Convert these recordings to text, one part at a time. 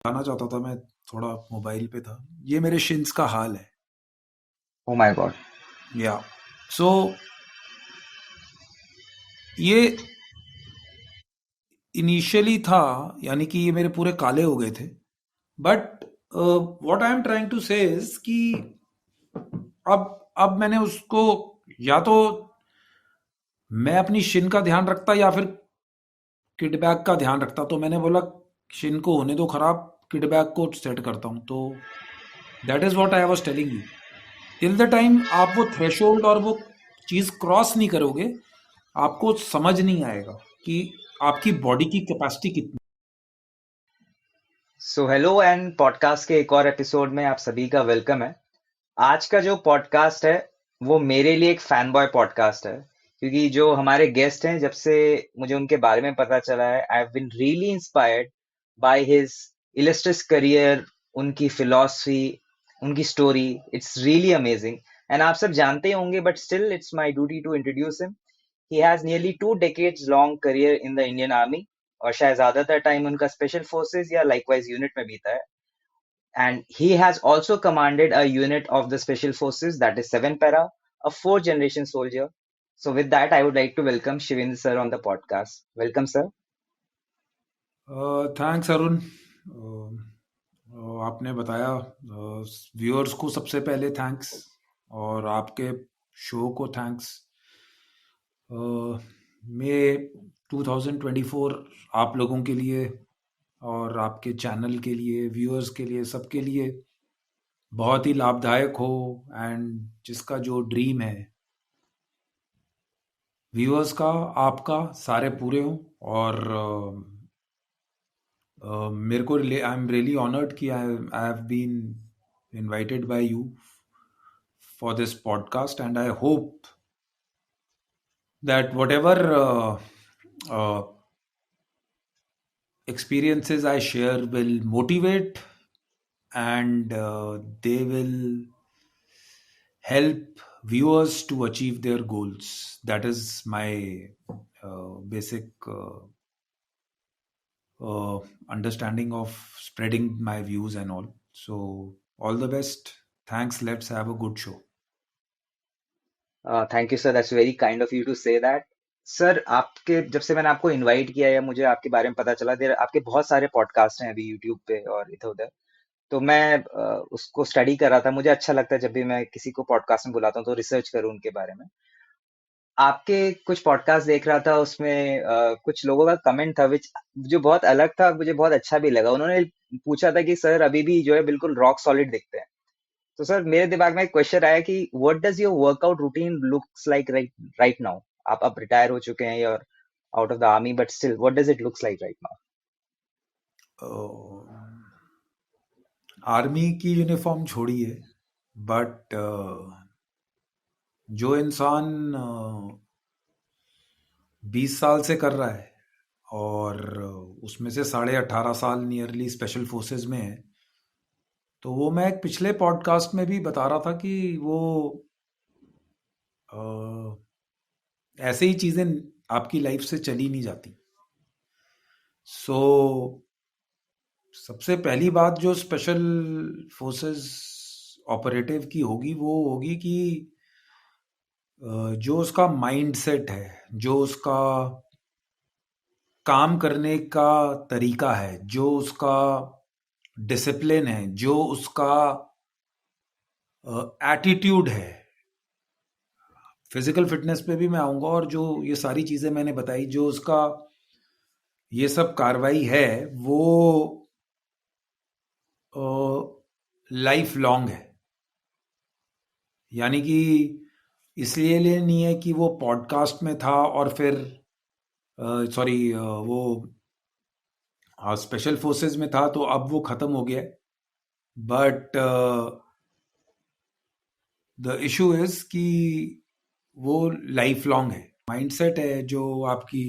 बताना चाहता था मैं, थोड़ा मोबाइल पे था। ये मेरे शिन्स का हाल है। Oh my God. या सो ये इनिशियली था, यानी कि ये मेरे पूरे काले हो गए थे। But what I am trying to say is कि अब मैंने उसको, या तो मैं अपनी शिन का ध्यान रखता या फिर किडबैक का ध्यान रखता। तो मैंने बोला शिन को होने दो खराब, किडबैक को सेट करता हूँ। तो that is what I was telling you. Till the time आप वो थ्रेशोल्ड और वो चीज क्रॉस नहीं करोगे, आपको समझ नहीं आएगा कि आपकी बॉडी की कैपेसिटी कितनी। सो हेलो एंड पॉडकास्ट के एक और एपिसोड में आप सभी का वेलकम है। आज का जो पॉडकास्ट है वो मेरे लिए एक फैन बॉय पॉडकास्ट है, क्योंकि जो हमारे गेस्ट हैं, जब से मुझे उनके बारे में पता चला है, I have been really inspired by his illustrious career, उनकी फिलॉसफी, उनकी story. It's really amazing. And आप सब जानते ही होंगे, but still it's my duty to introduce him. He has nearly 2 decades long career in the Indian Army, और शायद ज्यादातर टाइम उनका स्पेशल फोर्सेस या लाइकवाइज यूनिट में बीता है। And he has also commanded a unit of the special forces, that is 7 para, a fourth generation soldier. So with that, I would like to welcome Shivendra sir on the podcast. Welcome, sir. Thanks Arun. आपने बताया, viewers को सबसे पहले thanks, और आपके show को thanks. मैं 2024 आप लोगों के लिए और आपके चैनल के लिए, व्यूअर्स के लिए, सबके लिए बहुत ही लाभदायक हो। एंड जिसका जो ड्रीम है व्यूअर्स का, आपका, सारे पूरे हों। और मेरे को आई एम रियली ऑनर्ड कि I have been invited by you for this podcast, and I hope that whatever experiences I share will motivate, and they will help viewers to achieve their goals. That is my basic uh, understanding of spreading my views and all. So, all the best. Thanks. Let's have a good show. Thank you sir, that's very kind of you to say that. Sir, आपके जब से मैंने आपको invite किया या मुझे आपके बारे में पता चला, देर आपके बहुत सारे पॉडकास्ट हैं अभी यूट्यूब पे और इधर उधर। तो मैं उसको स्टडी कर रहा था। मुझे अच्छा लगता है जब भी मैं किसी को पॉडकास्ट में बुलाता हूँ तो रिसर्च करूँ उनके बारे में। आपके कुछ पॉडकास्ट देख रहा था, उसमें कुछ लोगों का कमेंट था विच जो बहुत अलग था, मुझे बहुत अच्छा भी लगा। उन्होंने पूछा था कि सर अभी भी जो है बिल्कुल रॉक सॉलिड दिखते हैं। तो सर मेरे दिमाग में एक क्वेश्चन आया कि what does your workout routine looks like right right now. आप अब रिटायर हो चुके हैं और out of the army, but still what does it looks like right now? Army की यूनिफॉर्म छोड़िए, बट जो इंसान 20 साल से कर रहा है और उसमें से 18.5 साल नियरली स्पेशल फोर्सेस में है, तो वो मैं एक पिछले पॉडकास्ट में भी बता रहा था कि वो अ, ऐसे ही चीज़ें आपकी लाइफ से चली नहीं जाती। सो सबसे पहली बात जो स्पेशल फोर्सेस ऑपरेटिव की होगी वो होगी कि जो उसका माइंड सेट है, जो उसका काम करने का तरीका है, जो उसका डिसिप्लिन है, जो उसका एटीट्यूड है। फिजिकल फिटनेस पे भी मैं आऊंगा, और जो ये सारी चीजें मैंने बताई, जो उसका ये सब कार्रवाई है, वो लाइफ लॉन्ग है। यानी कि इसलिए नहीं है कि वो पॉडकास्ट में था और फिर सॉरी वो स्पेशल फोर्सेस में था तो अब वो खत्म हो गया। बट द इशू इज कि वो लाइफ लॉन्ग है। माइंडसेट है, जो आपकी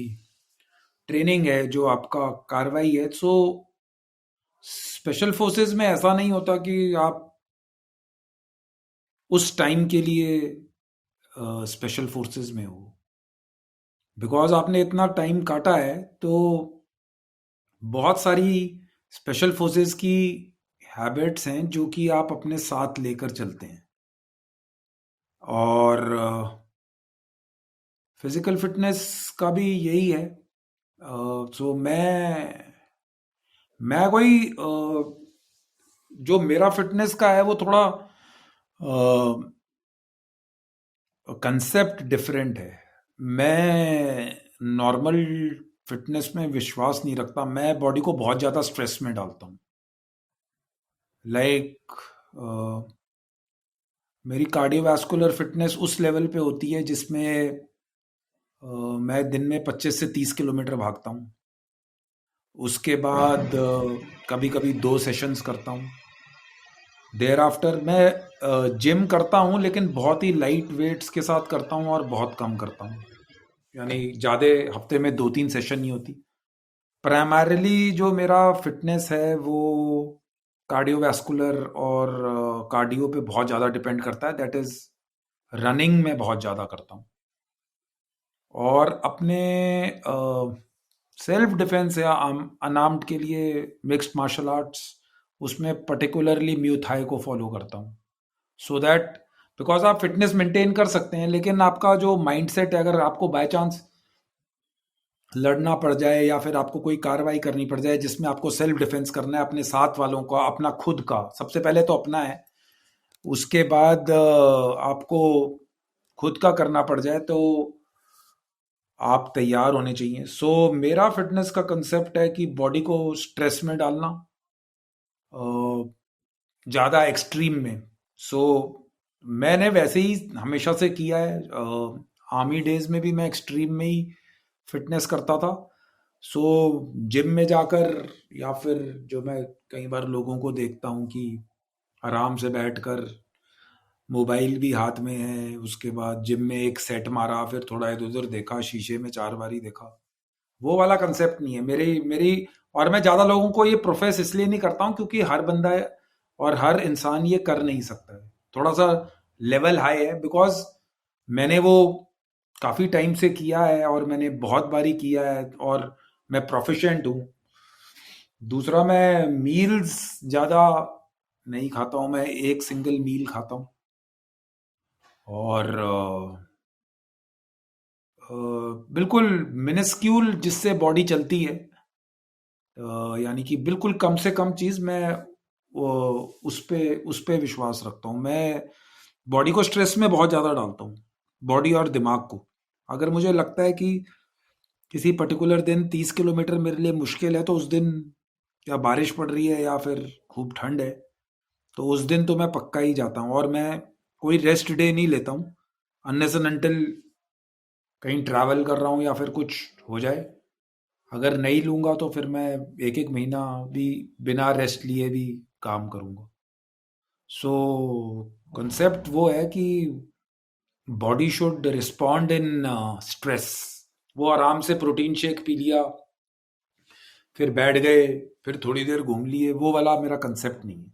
ट्रेनिंग है, जो आपका कार्रवाई है। सो स्पेशल फोर्सेस में ऐसा नहीं होता कि आप उस टाइम के लिए स्पेशल फोर्सेस में हो। बिकॉज आपने इतना टाइम काटा है, तो बहुत सारी स्पेशल फोर्सेस की हैबिट्स हैं जो कि आप अपने साथ लेकर चलते हैं। और फिजिकल फिटनेस का भी यही है। सो मैं कोई जो मेरा फिटनेस का है वो थोड़ा कंसेप्ट डिफरेंट है। मैं नॉर्मल फिटनेस में विश्वास नहीं रखता। मैं बॉडी को बहुत ज़्यादा स्ट्रेस में डालता हूँ। लाइक मेरी कार्डियोवैस्कुलर फिटनेस उस लेवल पे होती है जिसमें मैं दिन में 25 से 30 किलोमीटर भागता हूँ। उसके बाद कभी कभी 2 सेशंस करता हूँ। देयर आफ्टर मैं जिम करता हूँ, लेकिन बहुत ही लाइट वेट्स के साथ करता हूँ और बहुत कम करता हूँ। यानी ज़्यादा, हफ्ते में 2-3 सेशन ही होती। प्राइमरीली जो मेरा फिटनेस है वो कार्डियोवैस्कुलर और कार्डियो पे बहुत ज़्यादा डिपेंड करता है। दैट इज़ रनिंग में बहुत ज़्यादा करता हूँ। और अपने सेल्फ डिफेंस या अनआर्म्ड के लिए मिक्स्ड मार्शल आर्ट्स, उसमें पर्टिकुलरली म्यूथाई को फॉलो करता हूँ। सो दैट, बिकॉज आप फिटनेस मेंटेन कर सकते हैं, लेकिन आपका जो माइंडसेट है, अगर आपको बाय चांस लड़ना पड़ जाए या फिर आपको कोई कार्रवाई करनी पड़ जाए जिसमें आपको सेल्फ डिफेंस करना है अपने साथ वालों का, अपना खुद का, सबसे पहले तो अपना है, उसके बाद आपको खुद का करना पड़ जाए, तो आप तैयार होने चाहिए। सो मेरा फिटनेस का कंसेप्ट है कि बॉडी को स्ट्रेस में डालना, ज़्यादा एक्सट्रीम में। सो मैंने वैसे ही हमेशा से किया है। आर्मी डेज में भी मैं एक्सट्रीम में ही फिटनेस करता था। सो जिम में जाकर, या फिर जो मैं कई बार लोगों को देखता हूँ कि आराम से बैठकर मोबाइल भी हाथ में है, उसके बाद जिम में एक सेट मारा, फिर थोड़ा इधर उधर देखा, शीशे में 4 बारी देखा, वो वाला कंसेप्ट नहीं है मेरी मेरी और मैं ज्यादा लोगों को ये प्रोफेस इसलिए नहीं करता हूँ क्योंकि हर बंदा और हर इंसान ये कर नहीं सकता है। थोड़ा सा लेवल हाई है, बिकॉज मैंने वो काफी टाइम से किया है और मैंने बहुत बारी किया है और मैं प्रोफिशिएंट हूँ। दूसरा, मैं मील्स ज्यादा नहीं खाता हूँ। मैं एक सिंगल मील खाता हूँ। और बिल्कुल मिनिस्क्यूल जिससे बॉडी चलती है, यानी कि बिल्कुल कम से कम चीज, मैं वो उस पे विश्वास रखता हूँ। मैं बॉडी को स्ट्रेस में बहुत ज्यादा डालता हूँ, बॉडी और दिमाग को। अगर मुझे लगता है कि किसी पर्टिकुलर दिन 30 किलोमीटर मेरे लिए मुश्किल है, तो उस दिन, या बारिश पड़ रही है या फिर खूब ठंड है, तो उस दिन तो मैं पक्का ही जाता हूँ। और मैं कोई रेस्ट डे नहीं लेता हूँ अनलेस एंड अनटिल कहीं ट्रैवल कर रहा हूँ या फिर कुछ हो जाए। अगर नहीं लूंगा तो फिर मैं एक एक महीना भी बिना रेस्ट लिए भी काम करूंगा। सो कंसेप्ट वो है कि body should respond in stress. वो आराम से प्रोटीन शेक पी लिया, फिर बैठ गए, फिर थोड़ी देर घूम लिए, वो वाला मेरा कंसेप्ट नहीं है।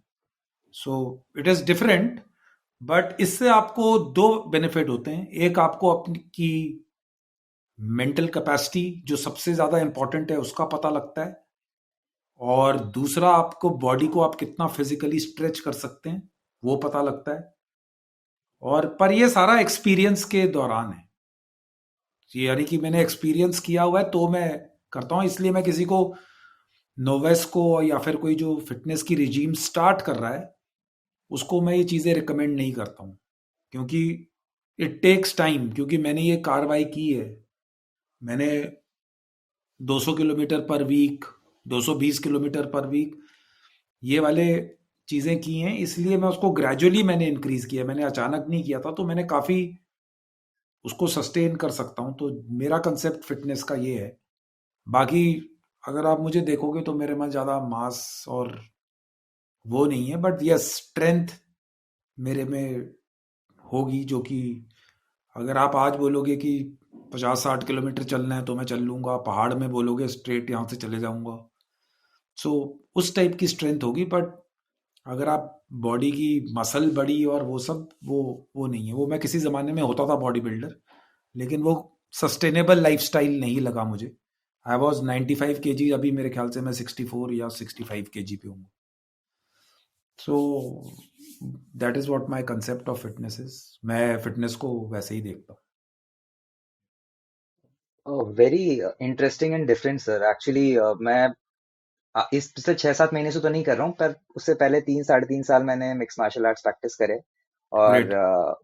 So it is different. But इससे आपको दो बेनिफिट होते हैं। एक, आपको अपनी की मेंटल कैपेसिटी जो सबसे ज्यादा इंपॉर्टेंट है उसका पता लगता है। और दूसरा, आपको बॉडी को आप कितना फिजिकली स्ट्रेच कर सकते हैं वो पता लगता है। और पर ये सारा एक्सपीरियंस के दौरान है, यानी कि मैंने एक्सपीरियंस किया हुआ है तो मैं करता हूँ। इसलिए मैं किसी को, नोवेस को, या फिर कोई जो फिटनेस की रिजीम स्टार्ट कर रहा है, उसको मैं ये चीज़ें रिकमेंड नहीं करता हूँ। क्योंकि इट टेक्स टाइम, क्योंकि मैंने ये कार्रवाई की है। मैंने 200 किलोमीटर पर वीक, 220 किलोमीटर पर वीक, ये वाले चीज़ें की हैं। इसलिए मैं उसको ग्रेजुअली मैंने इंक्रीज किया, मैंने अचानक नहीं किया था, तो मैंने काफ़ी उसको सस्टेन कर सकता हूँ। तो मेरा कंसेप्ट फिटनेस का ये है। बाकी अगर आप मुझे देखोगे तो मेरे में ज़्यादा मास और वो नहीं है, बट यस, स्ट्रेंथ मेरे में होगी, जो कि अगर आप आज बोलोगे कि 50-60 किलोमीटर चलना है तो मैं चल लूंगा। पहाड़ में बोलोगे स्ट्रेट यहाँ से चले जाऊंगा। सो उस टाइप की स्ट्रेंथ होगी। बट अगर आप बॉडी की मसल बड़ी और वो सब, वो नहीं है। वो मैं किसी ज़माने में होता था बॉडी बिल्डर, लेकिन वो सस्टेनेबल लाइफस्टाइल नहीं लगा मुझे। आई वॉज 95 kg, अभी मेरे ख्याल से मैं 64 या 65 kg पे हूँ. सो that is what my concept of fitness is. मैं फिटनेस को वैसे ही देखता हूँ. Very interesting and different sir. Actually मैं इस पिछले 6-7 महीने से तो नहीं कर रहा हूँ, पर उससे पहले 3-3.5 साल मैंने मिक्स मार्शल आर्ट्स प्रैक्टिस करे। और ग्रेट.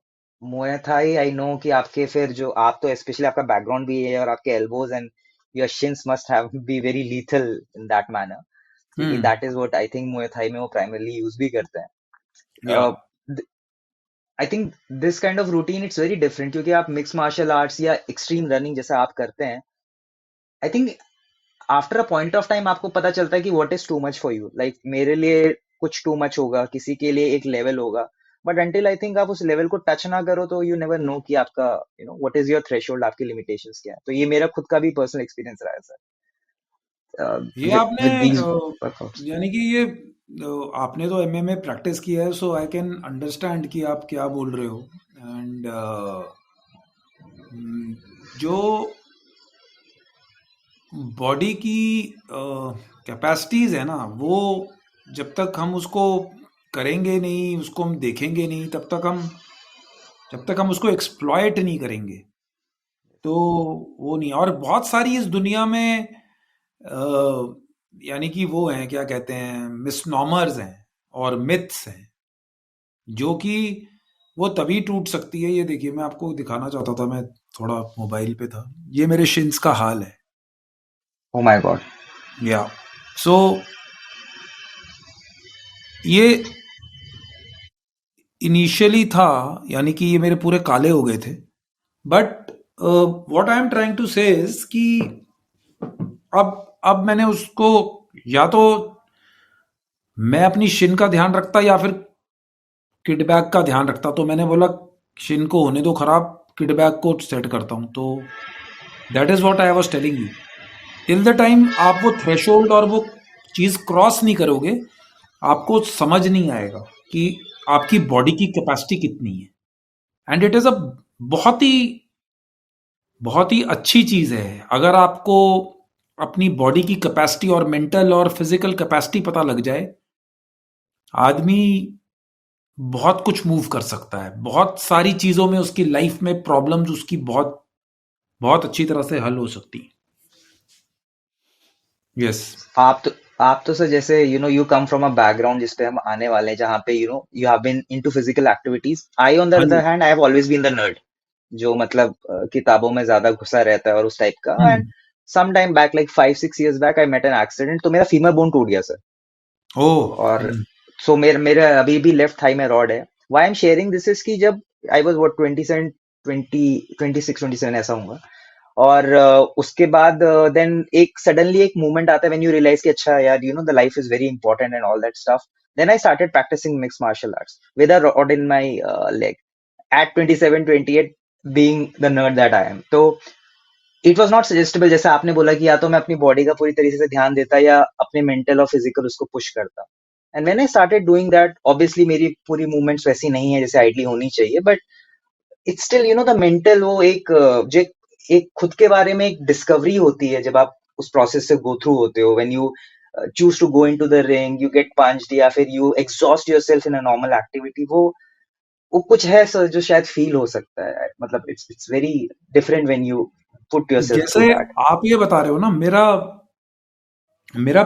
मुए थाई आई नो कि आपके फिर जो आप तो स्पेशली आपका बैकग्राउंड भी है और आपके elbows and your shins must have be very lethal in that manner, क्योंकि hmm. That is what I think Muay Thai में वो प्राइमरली यूज भी करते या. हैं। I think this kind of routine it's very different, क्योंकि आप mix martial arts या एक्सट्रीम रनिंग जैसा आप करते हैं, I think after a point of time आपको पता चलता है कि what is too much for you. Like मेरे लिए कुछ टू मच होगा, किसी के लिए एक लेवल होगा, बट अंटिल आई थिंक आप उस लेवल को टच ना करो तो यू नेवर नो कि आपका व्हाट इज योर थ्रेशोल्ड, आपकी लिमिटेशंस क्या है। तो ये मेरा खुद का भी पर्सनल एक्सपीरियंस रहा है सर ये आपने विद दीज वर्कआउट्स। यानी कि ये आपने तो एमएमए प्रैक्टिस किया है, सो आई कैन अंडरस्टैंड कि आप क्या बोल रहे हो. एंड जो बॉडी की कैपेसिटीज है ना, वो जब तक हम उसको करेंगे नहीं, उसको हम देखेंगे नहीं, जब तक हम उसको एक्सप्लॉयट नहीं करेंगे, तो वो नहीं. और बहुत सारी इस दुनिया में यानी कि वो हैं, क्या कहते हैं, मिसनॉमर्स हैं और मिथ्स हैं, जो कि वो तभी टूट सकती है. ये देखिए, मैं आपको दिखाना चाहता था, मैं थोड़ा मोबाइल पे था. ये मेरे शिन्स का हाल है. Oh my God. या. सो ये इनिशियली था, यानी कि ये मेरे पूरे काले हो गए थे. But what I am trying to say is कि अब मैंने उसको, या तो मैं अपनी शिन का ध्यान रखता या फिर किडबैक का ध्यान रखता. तो मैंने बोला शिन को होने दो खराब, किडबैक को सेट करता हूं. तो that is what I was telling you. Till the time आप वो थ्रेशोल्ड और वो चीज क्रॉस नहीं करोगे, आपको समझ नहीं आएगा कि आपकी बॉडी की कैपेसिटी कितनी है. एंड इट इज अ बहुत ही बहुत ही अच्छी चीज है अगर आपको अपनी बॉडी की कैपेसिटी और मेंटल और फिजिकल कैपेसिटी पता लग जाए. आदमी बहुत कुछ मूव कर सकता है, बहुत सारी चीजों में उसकी लाइफ में प्रॉब्लम्स उसकी बहुत बहुत अच्छी तरह से हल हो सकती है. यस. आप तो सर जैसे you come from a background जिस पे हम आने वाले हैं, जहाँ पे you have been into physical activities. I on the हाँ अदर जी. Hand I have always been the nerd, जो मतलब किताबों में ज्यादा घुसा रहता है और उस टाइप का। And hmm. Some time back like 5-6 years back I met an accident, तो मेरा फीमर बोन टूट गया सर। ओह. और सो मेरे मेरे अभी भी लेफ्ट थाई में रॉड है। Why I am sharing this is कि जब आई वाज व्हाट 27, 26-27 ऐसा हूँ। और उसके बाद देन एक सडनली एक मूवमेंट आता है व्हेन यू रियलाइज कि अच्छा यार the life is very important and all that stuff. Then I started practising mix martial arts with a rod in my leg at 27-28, being the nerd that I am. तो it was not suggestable, जैसे आपने बोला कि या तो मैं अपनी body का पूरी तरीके से ध्यान देता या अपने मेंटल और फिजिकल उसको पुश करता। And when I started doing that, obviously मेरी पूरी मूवमेंट्स वैसी नहीं है जैसे आइडली होनी चाहिए, but it's still the mental, वो एक जो एक खुद के बारे में एक डिस्कवरी होती है जब आप उस प्रोसेस से गो थ्रू होते हो। When you choose to go into the ring, you get punched या फिर you exhaust yourself in a normal activity, वो कुछ है सर जो शायद फील हो सकता है। मतलब it's very different when you put yourself through जैसे दैट। आप ये बता रहे हो ना, मेरा मेरा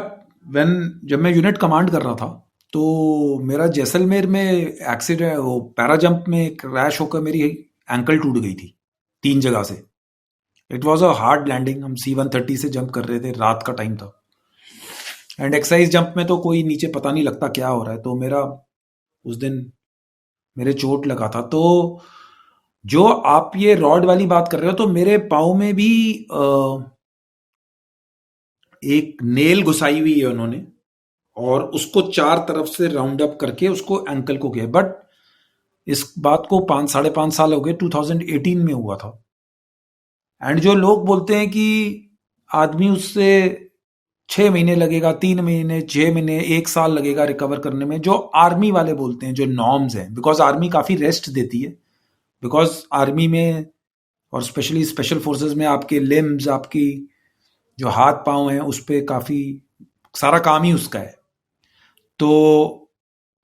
व्हेन जब मैं यूनिट कमांड कर रहा था, तो मेरा जैसलमेर में एक्सीडेंट, वो पैरा जंप में क्रैश होकर मेरी एंकल टूट गई थी 3 जगह से. It was a hard landing. हम C-130 से जंप कर रहे थे, रात का टाइम था. एंड एक्सरसाइज जंप में तो कोई नीचे पता नहीं लगता क्या हो रहा है. तो मेरा उस दिन मेरे चोट लगा था. तो जो आप ये रॉड वाली बात कर रहे हो, तो मेरे पाँव में भी एक नेल घुसाई हुई है उन्होंने, और उसको चार तरफ से राउंड अप करके उसको एंकल को किया. बट इस बात को 5 साढ़े 5 साल हो गए, 2018 में हुआ था. एंड जो लोग बोलते हैं कि आदमी उससे 6 महीने लगेगा, 3 महीने, 6 महीने, 1 साल लगेगा रिकवर करने में, जो आर्मी वाले बोलते हैं, जो नॉर्म्स हैं, बिकॉज आर्मी काफ़ी रेस्ट देती है. बिकॉज आर्मी में और स्पेशली स्पेशल फोर्सेस में आपके लिम्स, आपकी जो हाथ पांव हैं उस पे काफी सारा काम ही उसका है। तो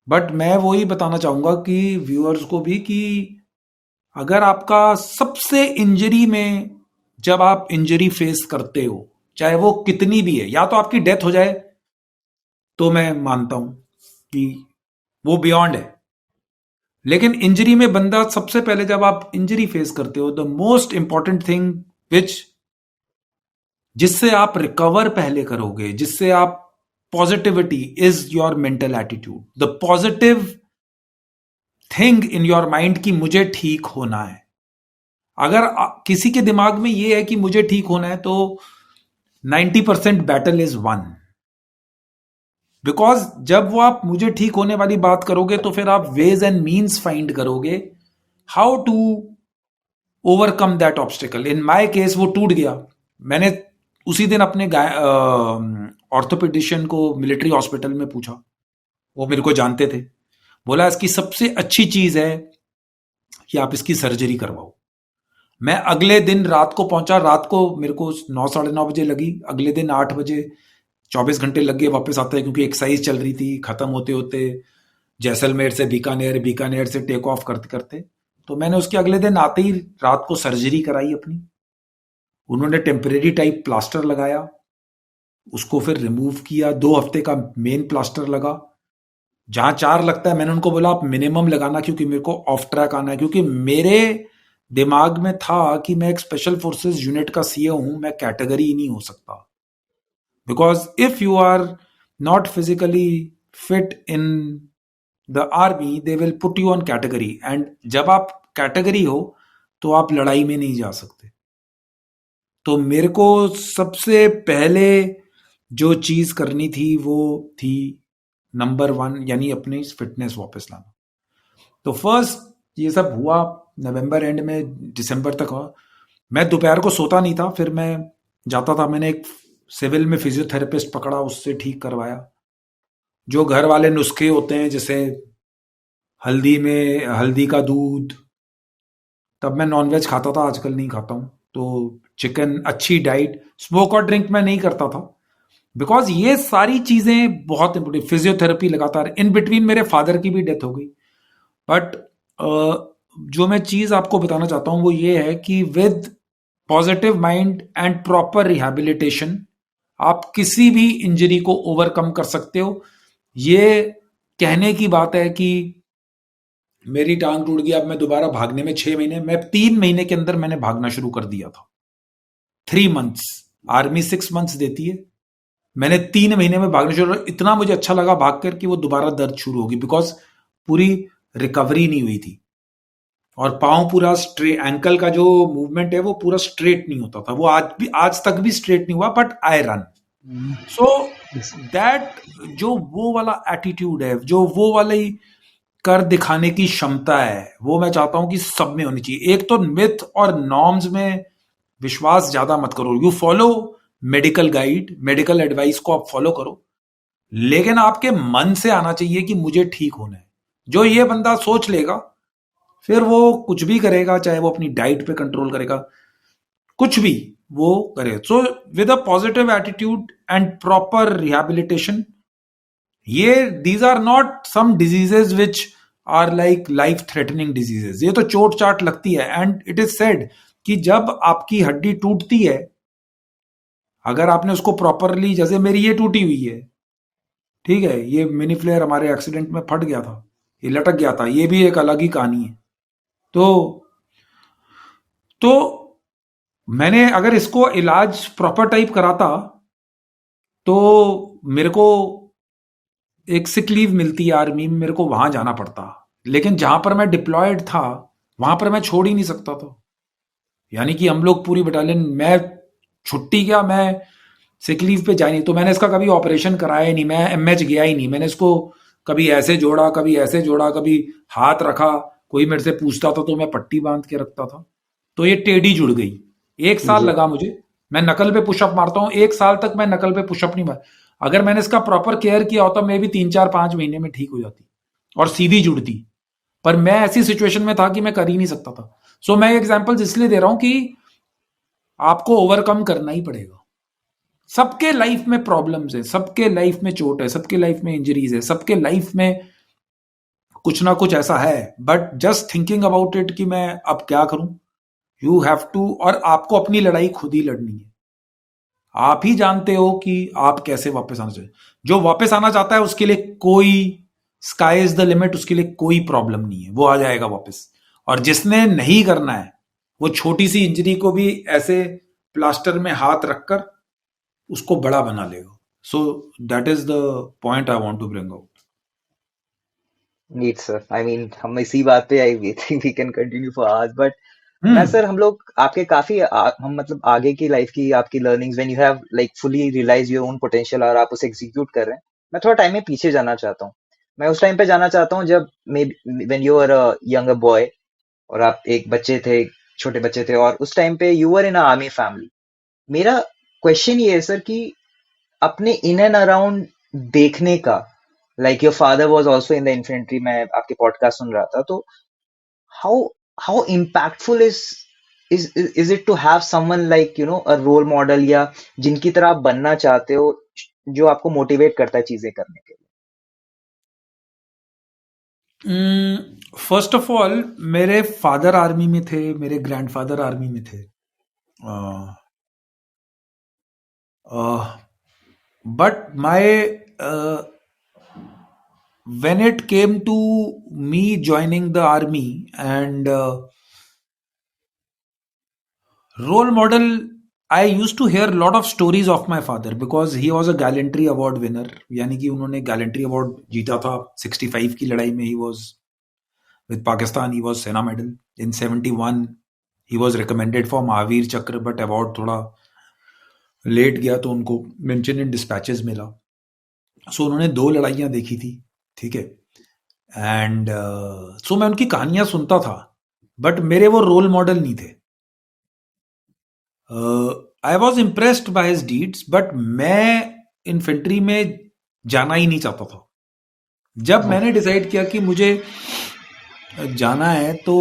बट मैं वही बताना चाहूंगा कि व्यूअर्स को भी कि अगर आपका सबसे इंजरी में, जब आप इंजरी फेस करते हो, चाहे वो कितनी भी है, या तो आपकी डेथ हो जाए तो मैं मानता हूं कि वो बियॉन्ड है, लेकिन इंजरी में बंदा सबसे पहले, जब आप इंजरी फेस करते हो, the most important thing which जिससे आप रिकवर पहले करोगे, जिससे आप positivity is your mental attitude, the positive thing in your mind कि मुझे ठीक होना है। अगर किसी के दिमाग में ये है कि मुझे ठीक होना है, तो 90% बैटल इज वन। बिकॉज जब वो आप मुझे ठीक होने वाली बात करोगे, तो फिर आप वेज एंड मीन्स फाइंड करोगे how to overcome that obstacle. In my case वो टूट गया। मैंने उसी दिन अपने ऑर्थोपेडिशियन को मिलिट्री हॉस्पिटल में पूछा, वो मेरे को जानते थे। बोला इसकी सबसे अच्छी चीज है कि आप इसकी सर्जरी करवाओ। मैं अगले दिन रात को पहुंचा, रात को मेरे को 9 साढ़े 9 बजे लगी, अगले दिन 8 बजे 24 घंटे लग गए वापस आते हैं, क्योंकि एक्सरसाइज चल रही थी। खत्म होते होते जैसलमेर से बीकानेर, बीकानेर से टेक ऑफ करते करते, तो मैंने उसके अगले दिन आते ही रात को सर्जरी कराई अपनी। उन्होंने टेम्परेरी टाइप प्लास्टर लगाया, उसको फिर रिमूव किया। 2 हफ्ते का मेन प्लास्टर लगा। जहां 4 लगता है, मैंने उनको बोला आप मिनिमम लगाना, क्योंकि मेरे को ऑफ ट्रैक आना है। क्योंकि मेरे दिमाग में था कि मैं एक स्पेशल फोर्सेस यूनिट का सीए हूं, मैं कैटेगरी ही नहीं हो सकता। Because if you are not physically fit in the army, they will put you on category, and जब आप कैटेगरी हो तो आप लड़ाई में नहीं जा सकते। तो मेरे को सबसे पहले जो चीज करनी थी वो थी नंबर 1, यानी अपनी फिटनेस वापस लाना। तो फर्स्ट ये सब हुआ नवंबर एंड में, दिसंबर तक हुआ। मैं दोपहर को सोता नहीं था, फिर मैं जाता था। मैंने एक सिविल में फिजियोथेरेपिस्ट पकड़ा, उससे ठीक करवाया। जो घर वाले नुस्खे होते हैं, जैसे हल्दी का दूध, तब मैं नॉनवेज खाता था, आजकल नहीं खाता हूं। तो चिकन, अच्छी डाइट, स्मोक और ड्रिंक मैं नहीं करता था। बिकॉज ये सारी चीजें बहुत इंपॉर्टेंट। फिजियोथेरेपी लगातार, इन बिटवीन मेरे फादर की भी डेथ हो गई। बट जो मैं चीज आपको बताना चाहता हूं वो ये है कि with positive mind and proper rehabilitation आप किसी भी इंजरी को ओवरकम कर सकते हो। ये कहने की बात है कि मेरी टांग टूट गई, अब मैं दोबारा भागने में 6 महीने, मैं 3 महीने के अंदर मैंने भागना शुरू कर दिया था। 3 मंथ्स, आर्मी 6 मंथ्स देती है। मैंने 3 महीने में भागना शुरू, इतना मुझे अच्छा लगा भाग कर कि वो दोबारा दर्द शुरू होगी। बिकॉज पूरी रिकवरी नहीं हुई थी, और पांव पूरा स्ट्रेट, एंकल का जो मूवमेंट है वो पूरा स्ट्रेट नहीं होता था। वो आज तक भी स्ट्रेट नहीं हुआ, but I run. So that, जो वो वाला एटीट्यूड है, जो वो वाली कर दिखाने की क्षमता है, वो मैं चाहता हूं कि सब में होनी चाहिए। एक तो मिथ और नॉर्म्स में विश्वास ज्यादा मत करो। You follow medical guide, medical advice को आप फॉलो करो, लेकिन आपके मन से आना चाहिए कि मुझे ठीक होना है। जो ये बंदा सोच लेगा, फिर वो कुछ भी करेगा, चाहे वो अपनी डाइट पे कंट्रोल करेगा, कुछ भी वो करे। So with a positive attitude and proper rehabilitation, ये these are not some diseases which are like life threatening diseases. ये तो चोट चाट लगती है। एंड इट इज सेड कि जब आपकी हड्डी टूटती है, अगर आपने उसको प्रॉपरली, जैसे मेरी ये टूटी हुई है, ठीक है, ये मिनी फ्लेयर हमारे एक्सीडेंट में फट गया था, ये लटक गया था, ये भी एक अलग ही कहानी है। तो तो मैंने अगर इसको इलाज प्रॉपर टाइप कराता, तो मेरे को एक सिक लीव मिलती है आर्मी में, मेरे को वहां जाना पड़ता। लेकिन जहां पर मैं डिप्लॉयड था, वहां पर मैं छोड़ ही नहीं सकता था। यानी कि हम लोग पूरी बटालियन, मैं छुट्टी क्या, मैं सिक लीव पे जा नहीं। तो मैंने इसका कभी ऑपरेशन कराया ही नहीं, मैं एमएच गया ही नहीं। मैंने इसको कभी ऐसे जोड़ा, कभी ऐसे जोड़ा, कभी हाथ रखा, कोई मेरे से पूछता था तो मैं पट्टी बांध के रखता था। तो ये टेढ़ी जुड़ गई। 1 साल जी। लगा मुझे। मैं नकल पे पुशअप मारता हूँ, 1 साल तक मैं नकल पे पुशअप नहीं मार। अगर मैंने इसका प्रॉपर केयर किया होता, मैं भी 3 4 5 महीने में ठीक हो जाती और सीधी जुड़ती। पर मैं ऐसी सिचुएशन में था कि मैं कर ही नहीं सकता था। सो मैं एग्जाम्पल्स इसलिए दे रहा हूं कि आपको ओवरकम करना ही पड़ेगा। सबके लाइफ में प्रॉब्लम्स है, सबके लाइफ में चोट है, सबके लाइफ में इंजरीज है, सबके लाइफ में कुछ ना कुछ ऐसा है, but just thinking about it कि मैं अब क्या करूं, यू हैव टू, और आपको अपनी लड़ाई खुद ही लड़नी है। आप ही जानते हो कि आप कैसे वापस आना चाहिए। जो वापस आना चाहता है उसके लिए कोई स्काई इज द लिमिट, उसके लिए कोई प्रॉब्लम नहीं है, वो आ जाएगा वापस। और जिसने नहीं करना है वो छोटी सी इंजरी को भी ऐसे प्लास्टर में हाथ रखकर उसको बड़ा बना लेगा। So that is the point I want to bring out. Neat sir, I mean हम इसी बात पे I think we can continue for hours, but मैं हम्म। सर हम लोग आपके काफी हम मतलब आगे की लाइफ की आपकी learnings when you have like fully realise your own potential और आप उसे एग्जीक्यूट कर रहे हैं, मैं थोड़ा टाइम में पीछे जाना चाहता हूँ। मैं उस टाइम पे जाना चाहता हूँ जब मे when you are a younger boy और आप एक बच्चे थे, छोटे बच्चे थे, और उस टाइम पे you were in a army family. मेरा क्वेश्चन ये है सर कि अपने इन एंड अराउंड देखने का, like your father was also in the infantry, मैं आपके पॉडकास्ट सुन रहा था, तो how how impactful is it to have someone like you know a role model, या जिनकी तरह आप बनना चाहते हो, जो आपको मोटिवेट करता है चीजें करने के फर्स्ट ऑफ ऑल, मेरे फादर आर्मी में थे, मेरे ग्रैंडफादर आर्मी में थे, but my when it came to me joining the army and role model, I used to hear a lot of stories of my father because he was a gallantry award winner, यानी कि उन्होंने gallantry award जीता था 65 की लड़ाई में। ही was with Pakistan, he was सेना medal in 71, he was recommended for Mahavir चक्र, बट अवार्ड थोड़ा लेट गया तो उनको मेंशन इन डिस्पैचेस मिला। सो उन्होंने 2 लड़ाइयां देखी थी, ठीक है। एंड सो मैं उनकी कहानियां सुनता था, बट मेरे वो रोल मॉडल नहीं थे। I was impressed by his deeds, but मैं इन्फेंट्री में जाना ही नहीं चाहता था। जब लिए। मैंने डिसाइड किया कि मुझे जाना है तो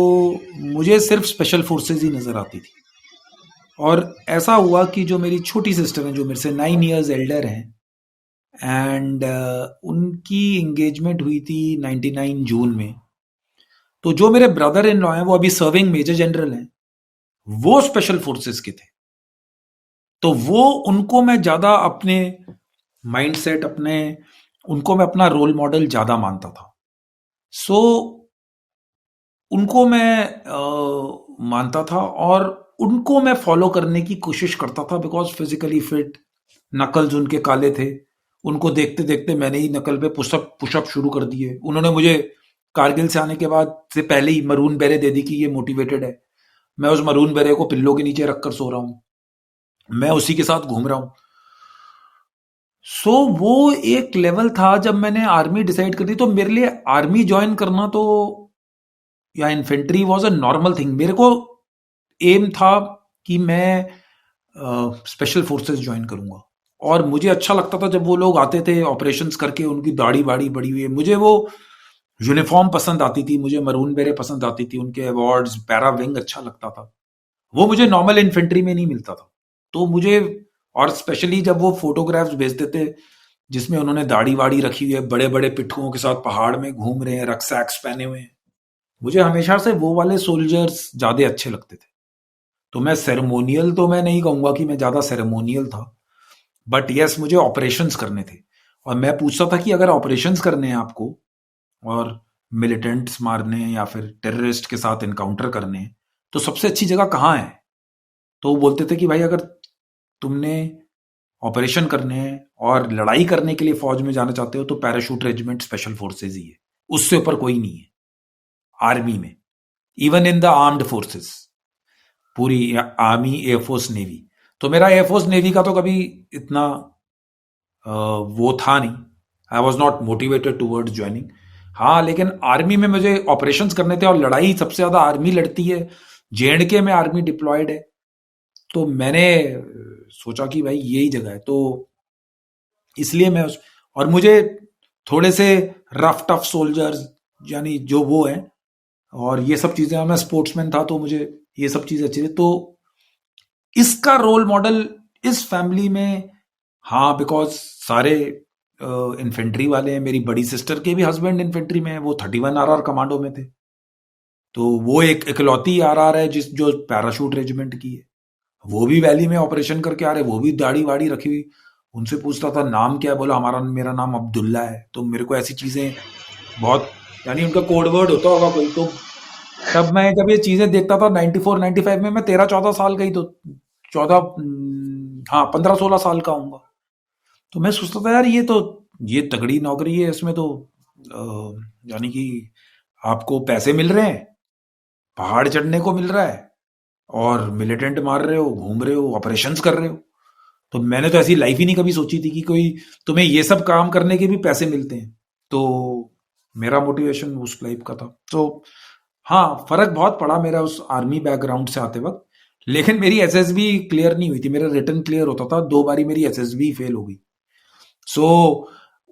मुझे सिर्फ स्पेशल फोर्सेस ही नजर आती थी। और ऐसा हुआ कि जो मेरी छोटी सिस्टर हैं, जो मेरे से 9 इयर्स एल्डर हैं, एंड उनकी एंगेजमेंट हुई थी 99 जून में। तो जो मेरे ब्रदर इन लॉ हैं वो अभी सर्विंग मेजर जनरल हैं, वो स्पेशल फोर्सेस के थे। तो वो उनको मैं ज्यादा अपने माइंडसेट, अपने उनको मैं अपना रोल मॉडल ज्यादा मानता था। सो उनको मैं मानता था और उनको मैं फॉलो करने की कोशिश करता था, बिकॉज फिजिकली फिट, नकल्स उनके काले थे। उनको देखते देखते मैंने ही नकल पे पुशअप पुशअप शुरू कर दिए। उन्होंने मुझे कारगिल से आने के बाद से पहले ही मरून बेरे दे दी कि ये मोटिवेटेड है। मैं उस मरून बेरे को पिल्लों के नीचे रखकर सो रहा हूँ, मैं उसी के साथ घूम रहा हूँ। सो वो एक लेवल था जब मैंने आर्मी डिसाइड कर दी, तो मेरे लिए आर्मी ज्वाइन करना तो या infantry was a normal thing. मेरे को एम था कि मैं स्पेशल फोर्सेस ज्वाइन करूंगा। और मुझे अच्छा लगता था जब वो लोग आते थे ऑपरेशंस करके, उनकी दाढ़ी बाड़ी बड़ी हुई है। मुझे वो यूनिफॉर्म पसंद आती थी, मुझे मरून बेरे पसंद आती थी, उनके अवार्ड्स, पैरा विंग अच्छा लगता था। वो मुझे नॉर्मल इन्फेंट्री में नहीं मिलता था। तो मुझे, और स्पेशली जब वो फोटोग्राफ्स भेजते थे जिसमें उन्होंने दाढ़ी वाड़ी रखी हुई है, बड़े बड़े पिट्ठुओं के साथ पहाड़ में घूम रहे हैं, रक्सैक्स पहने हुए हैं, मुझे हमेशा से वो वाले सोल्जर्स ज्यादा अच्छे लगते थे। तो मैं सेरेमोनियल तो मैं नहीं कहूंगा कि मैं ज्यादा सेरेमोनियल था, बट यस मुझे ऑपरेशंस करने थे। और मैं पूछता था कि अगर ऑपरेशंस करने हैं आपको और मिलिटेंट्स मारने हैं या फिर टेररिस्ट के साथ इनकाउंटर करने हैं, तो सबसे अच्छी जगह कहाँ है? तो वो बोलते थे कि भाई अगर तुमने ऑपरेशन करने हैं और लड़ाई करने के लिए फौज में जाना चाहते हो तो पैराशूट रेजिमेंट स्पेशल फोर्सेज ही है, उससे ऊपर कोई नहीं है आर्मी में, even in the armed forces, पूरी आर्मी, एयरफोर्स, नेवी। तो मेरा एयरफोर्स नेवी का तो कभी इतना वो था नहीं। I was not motivated towards joining. हाँ, लेकिन आर्मी में मुझे ऑपरेशंस करने थे और लड़ाई सबसे ज्यादा आर्मी लड़ती है, जेएंडके में आर्मी डिप्लॉयड है। तो मैंने सोचा कि भाई यही जगह है, तो इसलिए मैं उस, और मुझे थोड़े से रफ टफ सोल्जर्स, यानी जो वो है, और ये सब चीजें, मैं स्पोर्ट्समैन था तो मुझे ये सब चीजें अच्छी थी। तो इसका रोल मॉडल इस फैमिली में हाँ, बिकॉज सारे इन्फेंट्री वाले हैं। मेरी बड़ी सिस्टर के भी हस्बैंड इन्फेंट्री में है, वो 31 RR कमांडो में थे। तो वो एक इकलौती RR है जिस जो पैराशूट रेजिमेंट की है। वो भी वैली में ऑपरेशन करके आ रहे, वो भी दाढ़ी वाड़ी रखी हुई। उनसे पूछता था नाम क्या है, बोला हमारा मेरा नाम अब्दुल्ला है। तो मेरे को ऐसी चीजें बहुत, यानी उनका कोड वर्ड होता होगा कोई। तो तब मैं जब ये चीजें देखता था 94 95 में, मैं 13 14 साल का ही, तो 14, हाँ 15 16 साल का हूँ। तो मैं सोचता था यार ये तगड़ी नौकरी है, इसमें तो यानी कि आपको पैसे मिल रहे हैं, पहाड़ चढ़ने को मिल रहा है, और मिलिटेंट मार रहे हो, घूम रहे हो, ऑपरेशंस कर रहे हो। तो मैंने तो ऐसी लाइफ ही नहीं कभी सोची थी कि कोई तुम्हें ये सब काम करने के भी पैसे मिलते हैं। तो मेरा मोटिवेशन उस लाइफ का था। तो हाँ, फर्क बहुत पड़ा मेरा उस आर्मी बैकग्राउंड से आते वक्त। लेकिन मेरी एसएसबी क्लियर नहीं हुई थी, मेरा रिटर्न क्लियर होता था, 2 बारी मेरी एसएसबी फेल हो गई। सो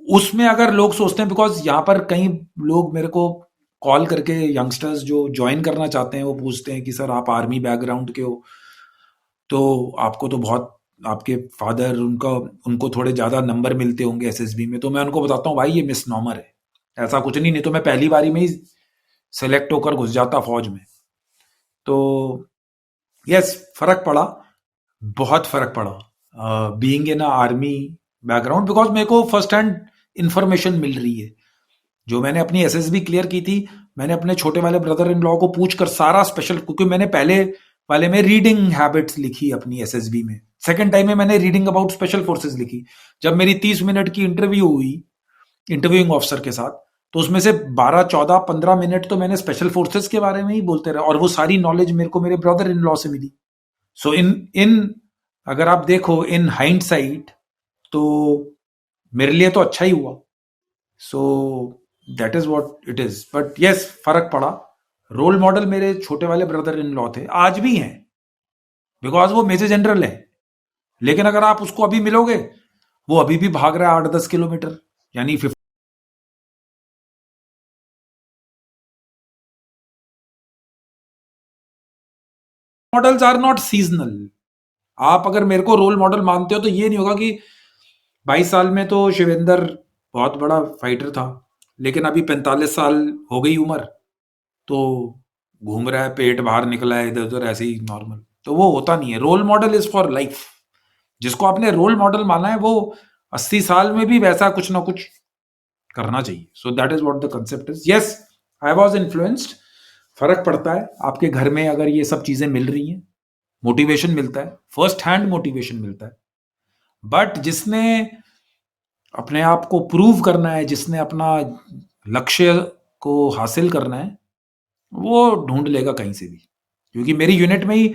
उसमें अगर लोग सोचते हैं, बिकॉज यहाँ पर कई लोग मेरे को कॉल करके, यंगस्टर्स जो ज्वाइन करना चाहते हैं, वो पूछते हैं कि सर आप आर्मी बैकग्राउंड के हो, तो आपको तो बहुत, आपके फादर, उनको थोड़े ज़्यादा नंबर मिलते होंगे एसएसबी में। तो मैं उनको बताता हूँ भाई ये मिसनॉमर है, ऐसा कुछ नहीं, नहीं तो मैं पहली बारी में ही सेलेक्ट होकर घुस जाता फौज में। तो यस, फर्क पड़ा, बहुत फर्क पड़ा being in army background, because मेरे को फर्स्ट हैंड इंफॉर्मेशन मिल रही है। जो मैंने अपनी एसएसबी क्लियर की थी, मैंने अपने छोटे वाले ब्रदर इन लॉ को पूछ कर सारा स्पेशल, क्योंकि मैंने पहले वाले में रीडिंग हैबिट्स लिखी अपनी एसएसबी में, सेकंड टाइम में मैंने रीडिंग अबाउट स्पेशल फोर्सेस लिखी। जब मेरी 30 मिनट की इंटरव्यू हुई इंटरव्यूइंग ऑफिसर के साथ, तो उसमें से 12 14 15 मिनट तो मैंने स्पेशल फोर्सेस के बारे में ही बोलते रहे, और वो सारी नॉलेज मेरे को मेरे ब्रदर इन लॉ से मिली। सो इन इन अगर आप देखो इन हाइंडसाइट, तो मेरे लिए तो अच्छा ही हुआ। सो that is what it is. But yes, फर्क पड़ा। रोल मॉडल मेरे छोटे वाले ब्रदर इन लॉ थे, आज भी हैं, बिकॉज वो मेजर जनरल है। लेकिन अगर आप उसको अभी मिलोगे, वो अभी भी भाग रहा है 8 10 किलोमीटर, यानी 50। Models are not seasonal. आप अगर मेरे को रोल मॉडल मानते हो, तो ये नहीं होगा कि 22 साल में तो शिवेंद्र बहुत बड़ा फाइटर था, लेकिन अभी 45 साल हो गई उम्र, तो घूम रहा है, पेट बाहर निकला है इधर उधर ऐसे ही नॉर्मल। तो वो होता नहीं है। Role model is for life. जिसको आपने रोल मॉडल माना है, वो 80 साल में भी वैसा कुछ ना कुछ करना चाहिए। सो that is what the concept is. Yes, I was influenced. फर्क पड़ता है आपके घर में अगर ये सब चीजें मिल रही हैं, मोटिवेशन मिलता है, फर्स्ट हैंड मोटिवेशन मिलता है। बट जिसने अपने आप को प्रूव करना है, जिसने अपना लक्ष्य को हासिल करना है, वो ढूंढ लेगा कहीं से भी। क्योंकि मेरी यूनिट में ही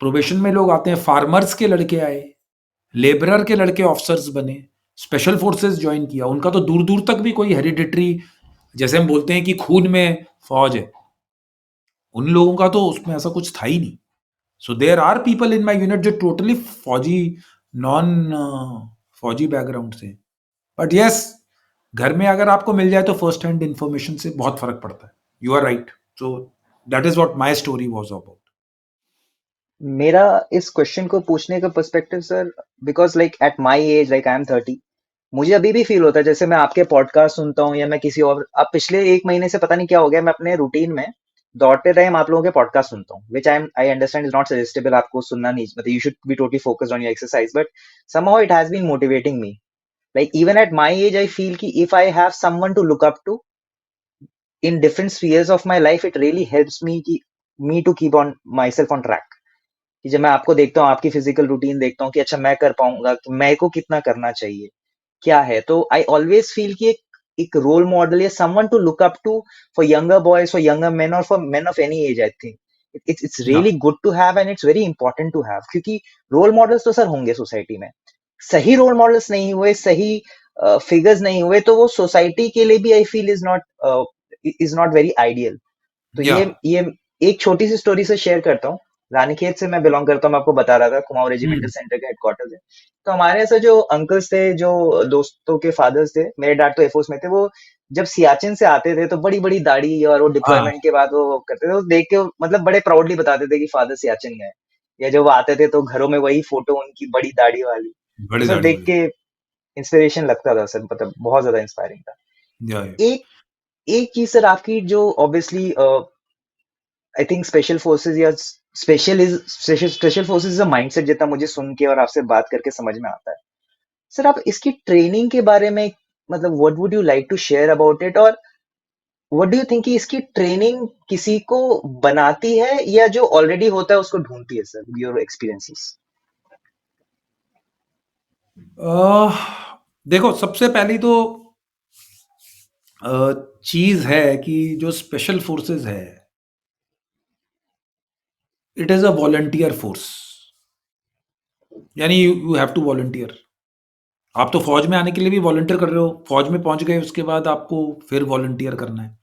प्रोबेशन में लोग आते हैं, फार्मर्स के लड़के आए, लेबरर के लड़के ऑफिसर्स बने, स्पेशल फोर्सेस ज्वाइन किया। उनका तो दूर दूर तक भी कोई हेरिडिटरी, जैसे हम बोलते हैं कि खून में फौज है, उन लोगों का तो उसमें ऐसा कुछ था ही नहीं। So there are people in my unit जो टोटली फौजी, नॉन फौजी बैकग्राउंड से। बट यस, घर में अगर आपको मिल जाए तो फर्स्ट हैंड इंफॉर्मेशन से बहुत फर्क पड़ता है। You are right. So that is what my story was about. मेरा इस क्वेश्चन को पूछने का perspective sir, because like at my age, like I am 30, मुझे अभी भी फील होता है जैसे मैं आपके पॉडकास्ट सुनता हूँ या मैं किसी और, अब पिछले 1 महीने से पता नहीं क्या हो गया, मैं अपने रूटीन में दौड़ते टाइम आप लोगों के पॉडकास्ट सुनता हूँ, which I understand is not suggestable, आपको सुनना नहीं, मतलब you should be totally focused on your exercise, but somehow it has been motivating me. Like even at my age, I feel कि if I have someone to look up to in different spheres of my life, it really helps me to keep on myself on track. कि जब मैं आपको देखता हूँ, आपकी physical routine देखता हूँ कि अच्छा मैं कर पाऊंगा, कि मेरे को कितना करना चाहिए, क्या है, तो आई ऑलवेज फील कि एक रोल मॉडल या someone to look up to for younger boys, for younger men, और for men of any age, I think it's या really good to have and it's very important to have, क्योंकि role models तो sir होंगे society में, सही role models नहीं हुए, सही फिगर्स नहीं हुए, तो वो सोसाइटी के लिए भी I feel is not very ideal. तो या ये एक छोटी सी स्टोरी से शेयर करता हूँ। रानीखेत से मैं बिलोंग करता हूँ, मैं आपको बता रहा था, कुमाऊं रेजिमेंटल सेंटर के हेडक्वार्टर्स है। तो हमारे ऐसे जो अंकल्स थे, जो दोस्तों के फादर्स थे, मेरे डैड तो एयरफोर्स में थे, वो जब सियाचिन से आते थे तो बड़ी बड़ी दाढ़ी, और वो हाँ, डिप्लॉयमेंट के बाद वो करते थे, वो देख के मतलब बड़े प्राउडली बताते थे कि फादर सियाचिन गए। या जब वो आते थे तो घरों में वही फोटो उनकी बड़ी दाढ़ी वाली, तो बड़ी सर दाढ़ी देख वाली। के इंस्पिरेशन लगता था सर, मतलब बहुत ज्यादा इंस्पायरिंग था। या एक एक चीज सर आपकी जो obviously I think special forces या स्पेशल फोर्सेस अ माइंडसेट, जितना मुझे सुन के और आपसे बात करके समझ में आता है। सर आप इसकी ट्रेनिंग के बारे में, मतलब what would you like to share about it, और व्हाट डू यू थिंक कि इसकी ट्रेनिंग किसी को बनाती है या जो ऑलरेडी होता है उसको ढूंढती है सर, योर एक्सपीरियंसेस? देखो, सबसे पहली तो चीज है कि जो स्पेशल फोर्सेस है, it is a volunteer force. यानी यू हैव टू वॉलंटियर। आप तो फौज में आने के लिए भी वॉलंटियर कर रहे हो, फौज में पहुंच गए उसके बाद आपको फिर वॉलंटियर करना है।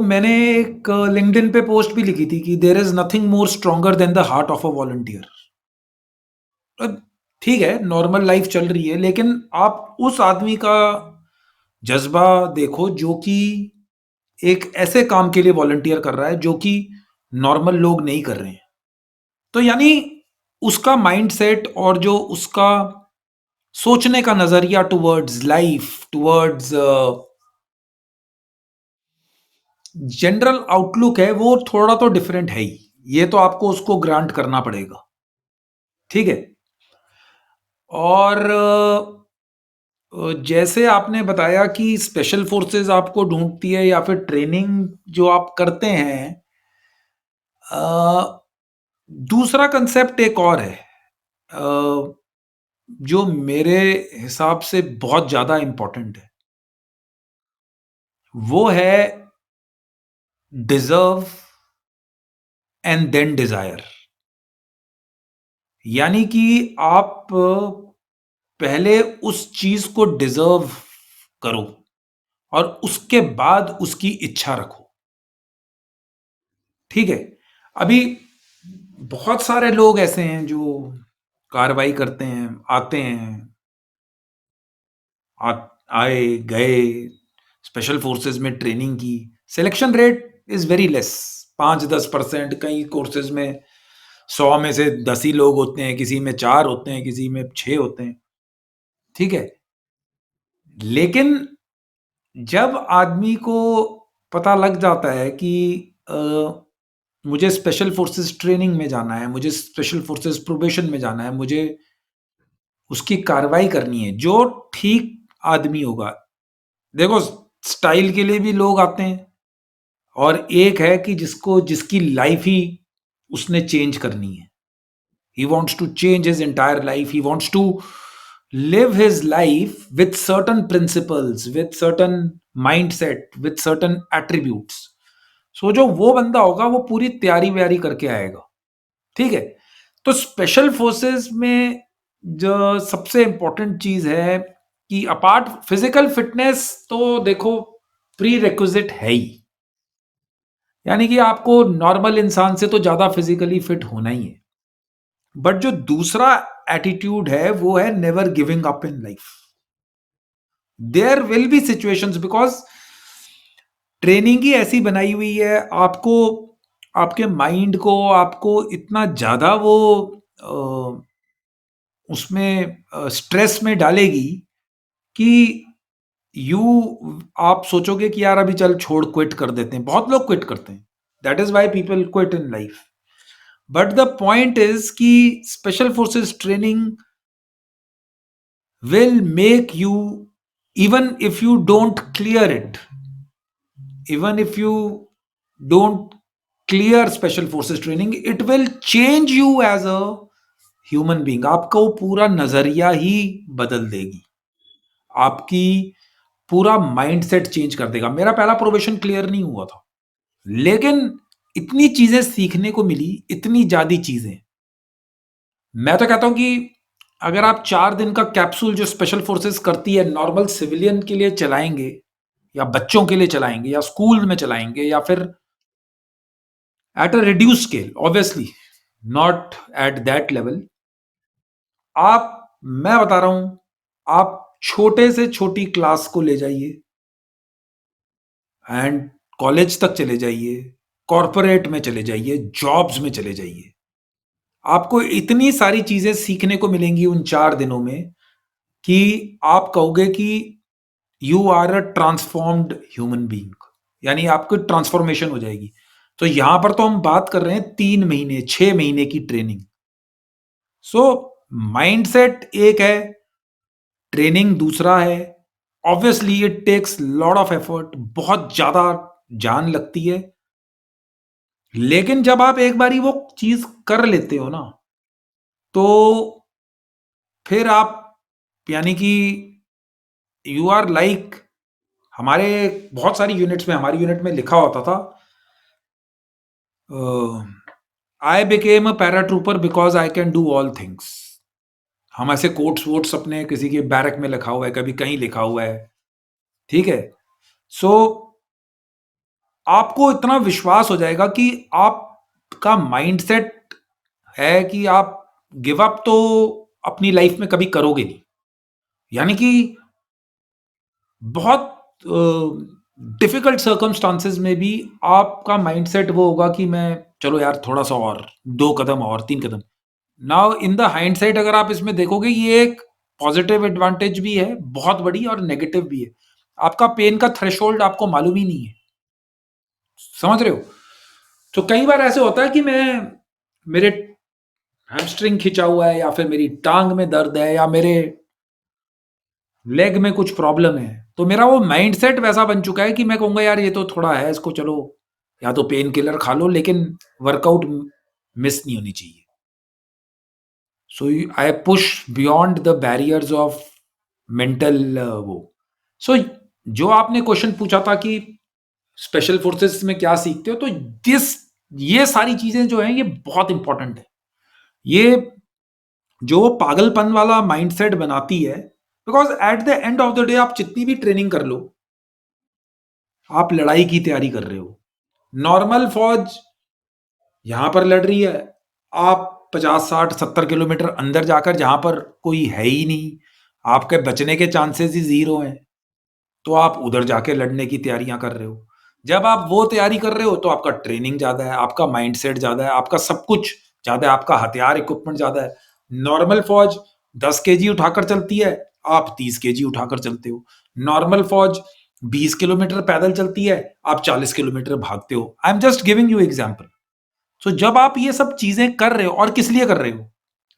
मैंने एक लिंक्डइन पे पोस्ट भी लिखी थी कि there is nothing more stronger than the heart of a volunteer. ठीक है, नॉर्मल लाइफ चल रही है, लेकिन आप उस आदमी का जज्बा देखो जो कि एक ऐसे काम के लिए वॉलंटियर कर रहा है जो कि नॉर्मल लोग नहीं कर रहे हैं। तो यानी उसका माइंडसेट और जो उसका सोचने का नजरिया towards life, towards general outlook है, वो थोड़ा तो डिफरेंट है ही। ये तो आपको उसको ग्रांट करना पड़ेगा। ठीक है। और जैसे आपने बताया कि स्पेशल फोर्सेस आपको ढूंढती है या फिर ट्रेनिंग जो आप करते हैं, अ, दूसरा कंसेप्ट एक और है, अ, जो मेरे हिसाब से बहुत ज्यादा इंपॉर्टेंट है। वो है डिजर्व एंड देन डिजायर। यानी कि आप पहले उस चीज को डिजर्व करो और उसके बाद उसकी इच्छा रखो। ठीक है। अभी बहुत सारे लोग ऐसे हैं जो कार्रवाई करते हैं, आते हैं, आ, आए गए, स्पेशल फोर्सेस में ट्रेनिंग की, selection rate is very less, 5-10%। कई कोर्सेज में 100 में से 10 ही लोग होते हैं, किसी में 4 होते हैं, किसी में 6 होते हैं। ठीक है। लेकिन जब आदमी को पता लग जाता है कि अ, मुझे स्पेशल फोर्सेस ट्रेनिंग में जाना है, मुझे स्पेशल फोर्सेस प्रोबेशन में जाना है, मुझे उसकी कार्रवाई करनी है, जो ठीक आदमी होगा। देखो, स्टाइल के लिए भी लोग आते हैं, और एक है कि जिसकी लाइफ ही उसने चेंज करनी है। He wants to change his entire life, he wants to live his life with certain principles, with certain mindset, with certain attributes. जो वो बंदा होगा वो पूरी तैयारी व्यारी करके आएगा। ठीक है। तो स्पेशल फोर्सेस में जो सबसे इंपॉर्टेंट चीज है कि अपार्ट फिजिकल फिटनेस, तो देखो प्री रिक्विजिट है ही। यानी कि आपको नॉर्मल इंसान से तो ज्यादा फिजिकली फिट होना ही है। बट जो दूसरा एटीट्यूड है वो है never giving up in life. There will be situations, because training ही ऐसी बनाई हुई है, आपको, आपके माइंड को आपको इतना ज्यादा वो उसमें स्ट्रेस में डालेगी कि यू आप सोचोगे कि यार अभी चल छोड़, क्विट कर देते हैं। बहुत लोग क्विट करते हैं, that is why people quit in life. But the point is कि special forces training will make you, even if you don't clear it, even if you don't clear special forces training, it will change you as a human being. आपका वो पूरा नजरिया ही बदल देगी, आपकी पूरा mindset change कर देगा। मेरा पहला प्रोबेशन क्लियर नहीं हुआ था, लेकिन इतनी चीजें सीखने को मिली, इतनी ज्यादा चीजें। मैं तो कहता हूं कि अगर आप 4 दिन का कैप्सूल जो स्पेशल फोर्सेस करती है नॉर्मल सिविलियन के लिए चलाएंगे, या बच्चों के लिए चलाएंगे, या स्कूल में चलाएंगे, या फिर at a reduce scale, obviously not at that level, आप, मैं बता रहा हूं, आप छोटे से छोटी क्लास को ले जाइए एंड कॉलेज तक चले जाइए, कॉरपोरेट में चले जाइए, जॉब्स में चले जाइए, आपको इतनी सारी चीजें सीखने को मिलेंगी उन 4 दिनों में कि आप कहोगे कि you are a transformed human being, यानी आपकी ट्रांसफॉर्मेशन हो जाएगी। तो यहां पर तो हम बात कर रहे हैं 3 महीने 6 महीने की ट्रेनिंग। सो माइंडसेट एक है, ट्रेनिंग दूसरा है। Obviously it takes lot of effort, बहुत ज्यादा जान लगती है, लेकिन जब आप एक बारी वो चीज कर लेते हो ना, तो फिर आप, यानी कि यू आर लाइक, हमारे बहुत सारी यूनिट्स में, हमारी यूनिट में लिखा होता था, I became a paratrooper because I can do all things. हम ऐसे कोट्स वोट्स अपने किसी के बैरक में लिखा हुआ है, कभी कहीं लिखा हुआ है, ठीक है। सो आपको इतना विश्वास हो जाएगा कि आपका माइंडसेट है कि आप गिव अप तो अपनी लाइफ में कभी करोगे नहीं। यानी कि बहुत डिफिकल्ट सर्कमस्टांसेस में भी आपका माइंडसेट वो होगा कि मैं, चलो यार थोड़ा सा और, 2 कदम और, 3 कदम। नाउ इन द हाइंडसाइट अगर आप इसमें देखोगे, ये एक पॉजिटिव एडवांटेज भी है बहुत बड़ी, और नेगेटिव भी है। आपका पेन का थ्रेशोल्ड आपको मालूम ही नहीं है, समझ रहे हो। तो कई बार ऐसे होता है कि मैं, मेरे हैमस्ट्रिंग खिंचा हुआ है, या फिर मेरी टांग में दर्द है, या मेरे लेग में कुछ प्रॉब्लम है, तो मेरा वो माइंडसेट वैसा बन चुका है कि मैं कहूंगा यार ये तो थोड़ा है, इसको चलो या तो पेन किलर खा लो, लेकिन वर्कआउट मिस नहीं होनी चाहिए। So I push beyond the barriers of mental वो। सो जो आपने क्वेश्चन पूछा था कि स्पेशल फोर्सेस में क्या सीखते हो, तो दिस, ये सारी चीजें जो हैं ये बहुत इंपॉर्टेंट है। ये जो पागलपन वाला माइंडसेट बनाती है, because at the end of the day आप जितनी भी ट्रेनिंग कर लो, आप लड़ाई की तैयारी कर रहे हो। नॉर्मल फौज यहां पर लड़ रही है, आप 50 60 70 किलोमीटर अंदर जाकर, जहां पर कोई है ही नहीं, आपके बचने के चांसेस ही जीरो हैं, तो आप उधर जाके लड़ने की तैयारियां कर रहे हो। जब आप वो तैयारी कर रहे हो तो आपका ट्रेनिंग ज्यादा है, आपका माइंडसेट ज्यादा है, आपका सब कुछ ज्यादा है, आपका हथियार इक्विपमेंट ज्यादा है। नॉर्मल फौज 10 केजी उठाकर चलती है, आप 30 केजी उठाकर चलते हो। नॉर्मल फौज 20 किलोमीटर पैदल चलती है, आप 40 किलोमीटर भागते हो। I am just giving you example. So जब आप ये सब चीजें कर रहे हो, और किस लिए कर रहे हो,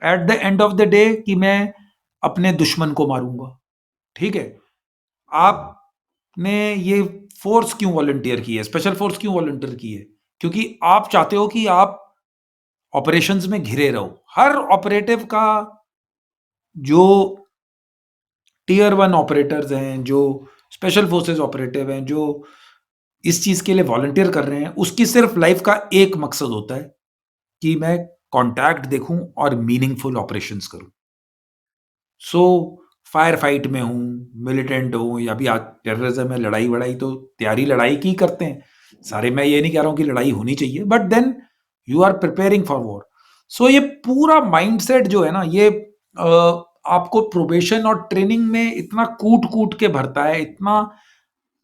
at the end of the day कि मैं अपने दुश्मन को मारूंगा, ठीक है। आपने ये फोर्स क्यों वॉलंटियर की है, स्पेशल फोर्स क्यों वॉलंटियर की है, क्योंकि आप चाहते हो कि आप ऑपरेशंस में घिरे रहो। हर ऑपरेटिव का, जो टीयर 1 ऑपरेटर्स हैं, जो स्पेशल फोर्सेस ऑपरेटिव हैं, जो इस चीज के लिए वॉलंटियर कर रहे हैं, उसकी सिर्फ लाइफ का एक मकसद होता है कि मैं कॉन्टैक्ट देखूं और मीनिंगफुल ऑपरेशंस करूं। सो फायर फाइट में हूँ, मिलिटेंट हूँ, या भी आज टेररिज्म में, लड़ाई वड़ाई तो तैयारी लड़ाई की करते हैं सारे। मैं ये नहीं कह रहा हूँ कि लड़ाई होनी चाहिए, but then you are preparing for war. So ये पूरा माइंडसेट जो है ना, ये आपको प्रोबेशन और ट्रेनिंग में इतना कूट कूट के भरता है, इतना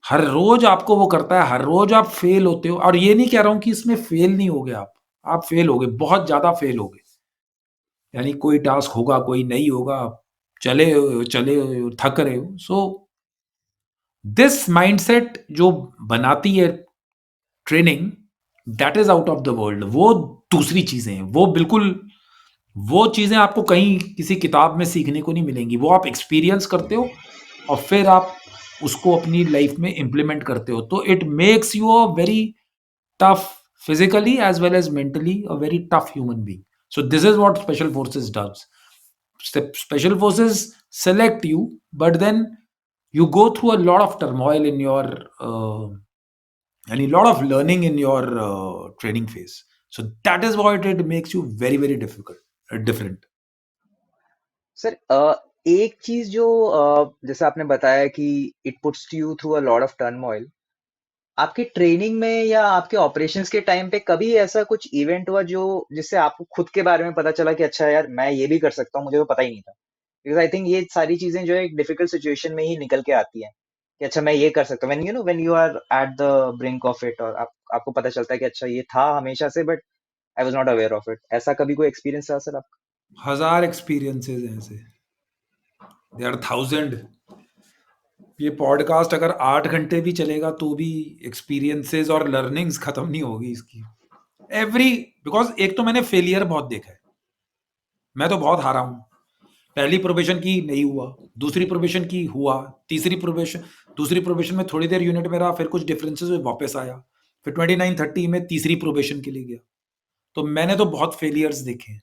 हर रोज आपको वो करता है, हर रोज आप फेल होते हो। और ये नहीं कह रहा हूं कि इसमें फेल नहीं होगे आप फेल होगे, बहुत ज्यादा फेल होगे। यानी कोई टास्क होगा, कोई नहीं होगा, चले चले थक रहे हो। सो दिस माइंडसेट जो बनाती है training, that is out of the world. वो दूसरी चीजें हैं, वो बिल्कुल, वो चीजें आपको कहीं किसी किताब में सीखने को नहीं मिलेंगी। वो आप एक्सपीरियंस करते हो और फिर आप उसको अपनी लाइफ में इंप्लीमेंट करते हो, तो it makes you a very tough, physically as well as mentally, a very tough human being. So this is what special forces does. Special forces select you, but then you go through a lot of turmoil in your and a lot of learning in your training phase. So that is what it makes you very very difficult, different. Sir एक चीज जो जैसे आपने बताया कि it puts you through a lot of turmoil, आपकी training में या आपके ऑपरेशंस के टाइम पे कभी ऐसा कुछ इवेंट हुआ जो जिससे आपको खुद के बारे में पता चला कि अच्छा यार मैं ये भी कर सकता हूँ, मुझे तो पता ही नहीं था। बिकॉज आई थिंक ये सारी चीजें जो है एक डिफिकल्ट सिचुएशन में ही निकल के आती हैं कि अच्छा मैं ये कर सकता हूँ, when you are at the brink of it, और आपको पता चलता है कि अच्छा ये था हमेशा से, but I was not aware of it. ऐसा कभी कोई एक्सपीरियंस रहा सर आपका? 1000 एक्सपीरियंसेस हैं ऐसे, दे आर 1000। ये पॉडकास्ट अगर 8 घंटे भी चलेगा तो भी एक्सपीरियंसेस और लर्निंग्स खत्म नहीं होगी इसकी। एवरी, बिकॉज एक तो मैंने फेलियर बहुत देखा है, मैं तो बहुत हारा हूं। पहली प्रोबेशन की नहीं हुआ, दूसरी प्रोबेशन की हुआ, तीसरी प्रोबेशन, दूसरी प्रोबेशन में थोड़ी देर यूनिट में रहा, फिर कुछ डिफरेंसेस हुए वापस आया, फिर 29-30 में तीसरी प्रोबेशन के लिए गया। तो मैंने तो बहुत फेलियर्स देखे हैं,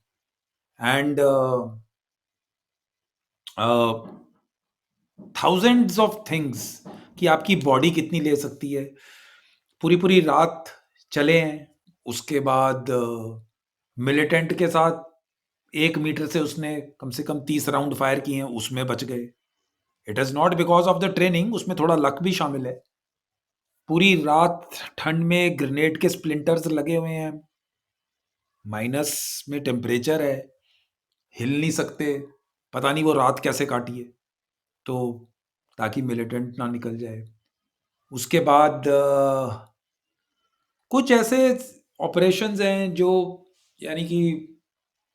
एंड थाउजेंड्स ऑफ थिंग्स कि आपकी बॉडी कितनी ले सकती है। पूरी पूरी रात चले हैं, उसके बाद मिलिटेंट के साथ 1 मीटर से उसने कम से कम 30 राउंड फायर किए हैं, उसमें बच गए। It is not because of the training, उसमें थोड़ा लक भी शामिल है। पूरी रात ठंड में ग्रेनेड के स्प्लिंटर्स लगे हुए हैं, माइनस में टेम्परेचर है, हिल नहीं सकते, पता नहीं वो रात कैसे काटी है, तो ताकि मिलिटेंट ना निकल जाए। उसके बाद कुछ ऐसे ऑपरेशंस हैं जो, यानी कि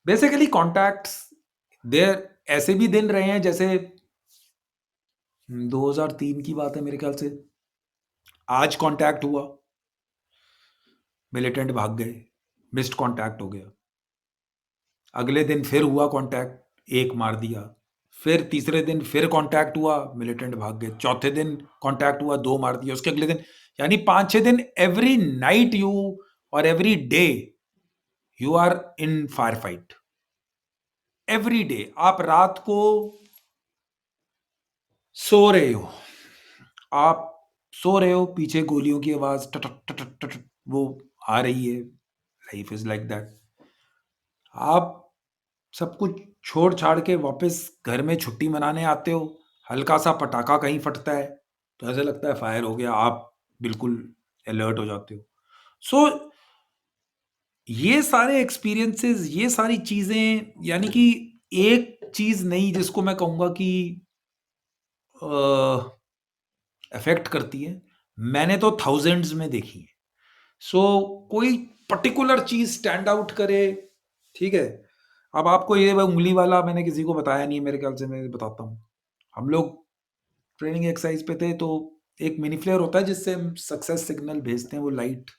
बेसिकली कॉन्टैक्ट्स देर, ऐसे भी दिन रहे हैं जैसे 2003 की बात है मेरे ख्याल से, आज कांटेक्ट हुआ, मिलिटेंट भाग गए, मिस्ड कांटेक्ट हो गया। अगले दिन फिर हुआ कांटेक्ट, एक मार दिया। फिर तीसरे दिन फिर कांटेक्ट हुआ, मिलिटेंट भाग गए। चौथे दिन कांटेक्ट हुआ, दो मार दिया। उसके अगले दिन, यानी 5-6 दिन एवरी नाइट यू, और every day you are in fire fight. Every day आप रात को सो रहे हो, आप सो रहे हो, पीछे गोलियों की आवाज टटक टटक टटक वो आ रही है। Life is like that. आप सब कुछ छोड़ छाड़ के वापस घर में छुट्टी मनाने आते हो, हल्का सा पटाखा कहीं फटता है तो ऐसा लगता है फायर हो गया, आप बिल्कुल अलर्ट हो जाते हो। सो ये सारे एक्सपीरियंसेस, ये सारी चीजें, यानी कि एक चीज नहीं जिसको मैं कहूंगा कि अफेक्ट करती है, मैंने तो थाउजेंड्स में देखी है। सो कोई पर्टिकुलर चीज स्टैंड आउट करे, ठीक है। अब आपको ये उंगली वाला मैंने किसी को बताया नहीं है, मेरे ख्याल से मैं बताता हूँ। हम लोग ट्रेनिंग एक्सरसाइज पे थे, तो एक मिनी फ्लेयर होता है जिससे हम सक्सेस सिग्नल भेजते हैं, वो लाइट,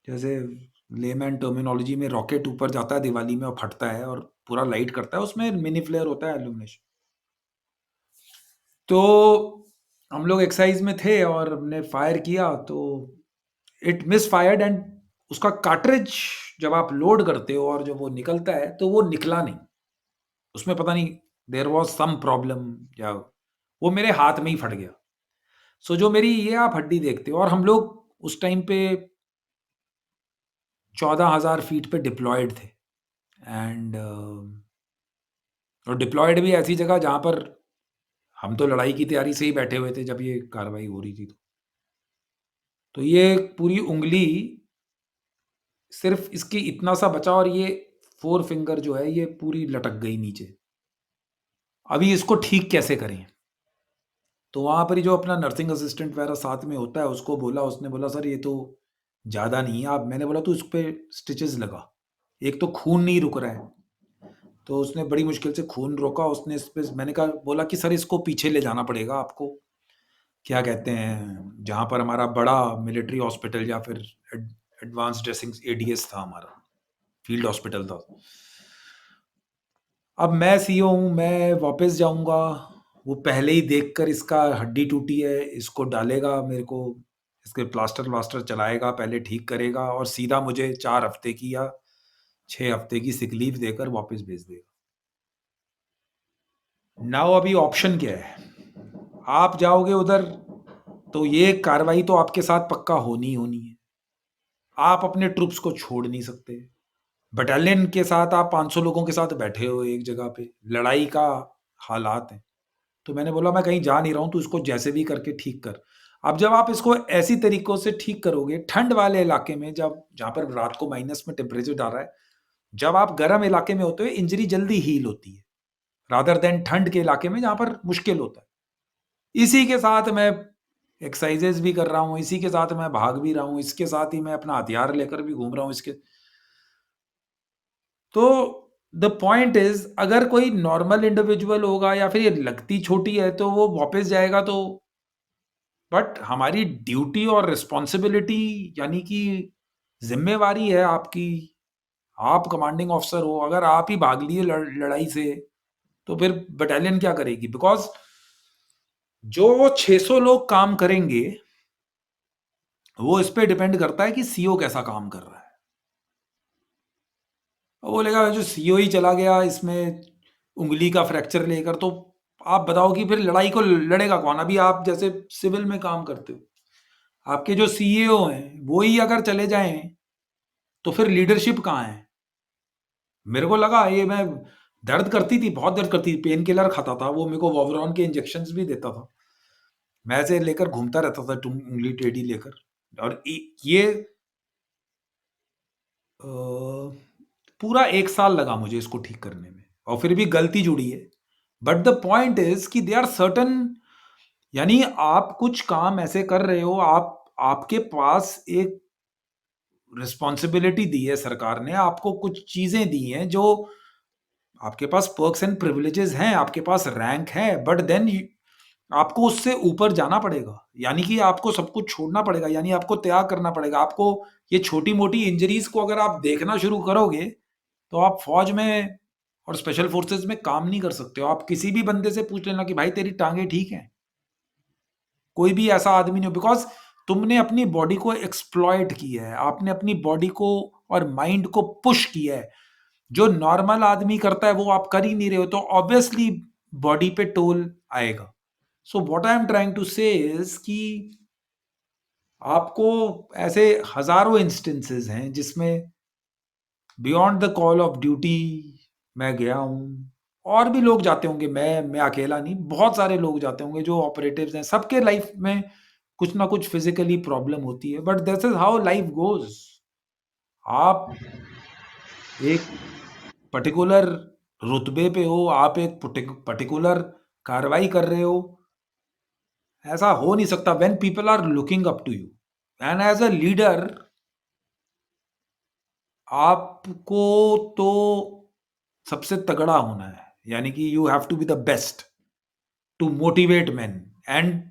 जैसे लेमैन टर्मिनोलॉजी में रॉकेट ऊपर जाता है दिवाली में और फटता है और पूरा लाइट करता है, उसमें मिनी फ्लेयर होता है, एल्यूमिनेशन। तो हम लोग एक्सरसाइज में थे और हमने फायर किया, तो इट मिस फायर्ड, एंड उसका कार्ट्रिज जब आप लोड करते हो और जब वो निकलता है तो वो निकला नहीं, उसमें पता नहीं देयर वाज सम प्रॉब्लम, या वो मेरे हाथ में ही फट गया। सो जो मेरी ये आप हड्डी देखते हो, और हम लोग उस टाइम पे 14,000 फीट पे डिप्लॉयड थे, एंड और डिप्लॉयड भी ऐसी जगह जहां पर हम तो लड़ाई की तैयारी से ही बैठे हुए थे जब ये कार्रवाई हो रही थी। तो ये पूरी उंगली, सिर्फ इसकी इतना सा बचा, और ये 4 फिंगर जो है ये पूरी लटक गई नीचे। अभी इसको ठीक कैसे करें? तो वहां पर ही जो अपना नर्सिंग असिस्टेंट वगैरह साथ में होता है उसको बोला, उसने बोला सर ये तो ज़्यादा नहीं है आप, मैंने बोला तो इस पे स्टिचेस लगा, एक तो खून नहीं रुक रहा है। तो उसने बड़ी मुश्किल से खून रोका, उसने इस पे, मैंने कहा, बोला कि सर इसको पीछे ले जाना पड़ेगा आपको, क्या कहते हैं, जहाँ पर हमारा बड़ा मिलिट्री हॉस्पिटल या फिर एडवांस ड्रेसिंग एडीएस था, हमारा फील्ड हॉस्पिटल था। अब मैं सीईओ हूँ, मैं वापस जाऊंगा, वो पहले ही देखकर इसका हड्डी टूटी है, इसको डालेगा मेरे को, इसके प्लास्टर व्लास्टर चलाएगा, पहले ठीक करेगा और सीधा मुझे 4 हफ्ते की या 6 हफ्ते की सिक लीव देकर वापस भेज देगा। नाउ अभी ऑप्शन क्या है? आप जाओगे उधर तो ये कार्रवाई तो आपके साथ पक्का होनी ही होनी है, आप अपने ट्रूप्स को छोड़ नहीं सकते। बटालियन के साथ आप 500 लोगों के साथ बैठे हो एक जगह पे, लड़ाई का हालात है। तो मैंने बोला मैं कहीं जा नहीं रहा हूं, तो इसको जैसे भी करके ठीक कर। अब जब आप इसको ऐसी तरीकों से ठीक करोगे ठंड वाले इलाके में, जब जहां पर रात को माइनस में टेम्परेचर डाल रहा है, जब आप गर्म इलाके में होते हो इंजरी जल्दी हील होती है, रादर देन ठंड के इलाके में जहां पर मुश्किल होता है। इसी के साथ मैं एक्सरसाइजेज भी कर रहा हूँ, इसी के साथ मैं भाग भी रहा हूँ, इसके साथ ही मैं अपना हथियार लेकर भी घूम रहा हूँ, इसके तो द पॉइंट इज, अगर कोई नॉर्मल इंडिविजुअल होगा या फिर ये लगती छोटी है तो वो वापस जाएगा, तो बट हमारी ड्यूटी और रिस्पॉन्सिबिलिटी, यानी कि जिम्मेवारी है आपकी, आप कमांडिंग ऑफिसर हो, अगर आप ही भाग लिए लड़ाई से, तो फिर बटालियन क्या करेगी? बिकॉज जो 600 लोग काम करेंगे वो इस पे डिपेंड करता है कि सीओ कैसा काम कर रहा है। वो बोलेगा जो सीओ ही चला गया इसमें उंगली का फ्रैक्चर लेकर, तो आप बताओ कि फिर लड़ाई को लड़ेगा कौन? अभी आप जैसे सिविल में काम करते हो, आपके जो सीईओ हैं वो ही अगर चले जाएं तो फिर लीडरशिप कहाँ है? मेरे को लगा ये, मैं दर्द करती थी, बहुत दर्द करती थी, पेन किलर खाता था, वो मेरे को वोवरॉन के इंजेक्शंस भी देता था, मैं ऐसे लेकर घूमता रहता था, तुम उंगली टेढ़ी लेकर। और ये पूरा 1 साल लगा मुझे इसको ठीक करने में, और फिर भी गलती जुड़ी है। बट द पॉइंट इज कि दे आर सर्टन, यानी आप कुछ काम ऐसे कर रहे हो, आपके पास एक रिस्पॉन्सिबिलिटी दी है सरकार ने, आपको कुछ चीजें दी हैं, जो आपके पास पर्क्स एंड प्रिविलेजेस हैं, आपके पास रैंक है, बट देन आपको उससे ऊपर जाना पड़ेगा, यानी कि आपको सब कुछ छोड़ना पड़ेगा, यानी आपको त्याग करना पड़ेगा। आपको ये छोटी मोटी इंजरीज को अगर आप देखना शुरू करोगे तो आप फौज में और स्पेशल फोर्सेस में काम नहीं कर सकते हो। आप किसी भी बंदे से पूछ लेना कि भाई तेरी टांगे ठीक है, कोई भी ऐसा आदमी नहीं हो, बिकॉज तुमने अपनी बॉडी को एक्सप्लॉइट किया है, आपने अपनी बॉडी को और माइंड को पुश किया है। जो नॉर्मल आदमी करता है वो आप कर ही नहीं रहे हो, तो ऑब्वियसली बॉडी पे टोल आएगा। So what I am trying to say is कि आपको ऐसे हजारों इंस्टेंसेस हैं जिसमें beyond the call of duty मैं गया हूँ, और भी लोग जाते होंगे, मैं अकेला नहीं, बहुत सारे लोग जाते होंगे जो ऑपरेटिव्स हैं, सबके लाइफ में कुछ ना कुछ फिजिकली प्रॉब्लम होती है, but this is how life goes. आप एक पर्टिकुलर रुतबे पे हो, आप एक पर्टिकुलर कार्रवाई कर रहे हो, ऐसा हो नहीं सकता when people are looking up to you. And as a leader आपको तो सबसे तगड़ा होना है, यानी कि you have to be the best to motivate man and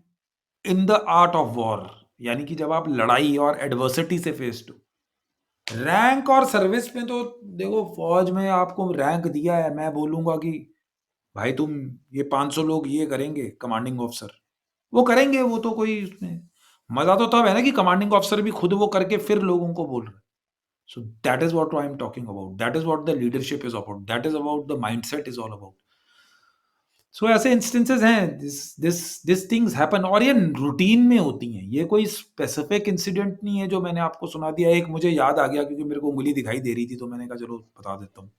in the art of war, यानी कि जब आप लड़ाई और एडवर्सिटी से फेस टू रैंक और सर्विस में, तो देखो फौज में आपको रैंक दिया है, मैं बोलूंगा कि भाई तुम ये 500 लोग ये करेंगे, कमांडिंग ऑफिसर वो करेंगे, वो तो कोई उसमें मजा तो तब है ना कि कमांडिंग ऑफिसर भी खुद वो करके फिर लोगों को बोल रहे। So that is what I am talking about, that is what the leadership is about, that is about the mindset is all about. So ऐसे इंस्टेंसेस हैं, दिस थिंग्स हैपन, और ये रूटीन में होती हैं, ये कोई स्पेसिफिक इंसिडेंट नहीं है जो मैंने आपको सुना दिया। एक मुझे याद आ गया क्योंकि मेरे को उंगली दिखाई दे रही थी, तो मैंने कहा चलो बता देता हूँ।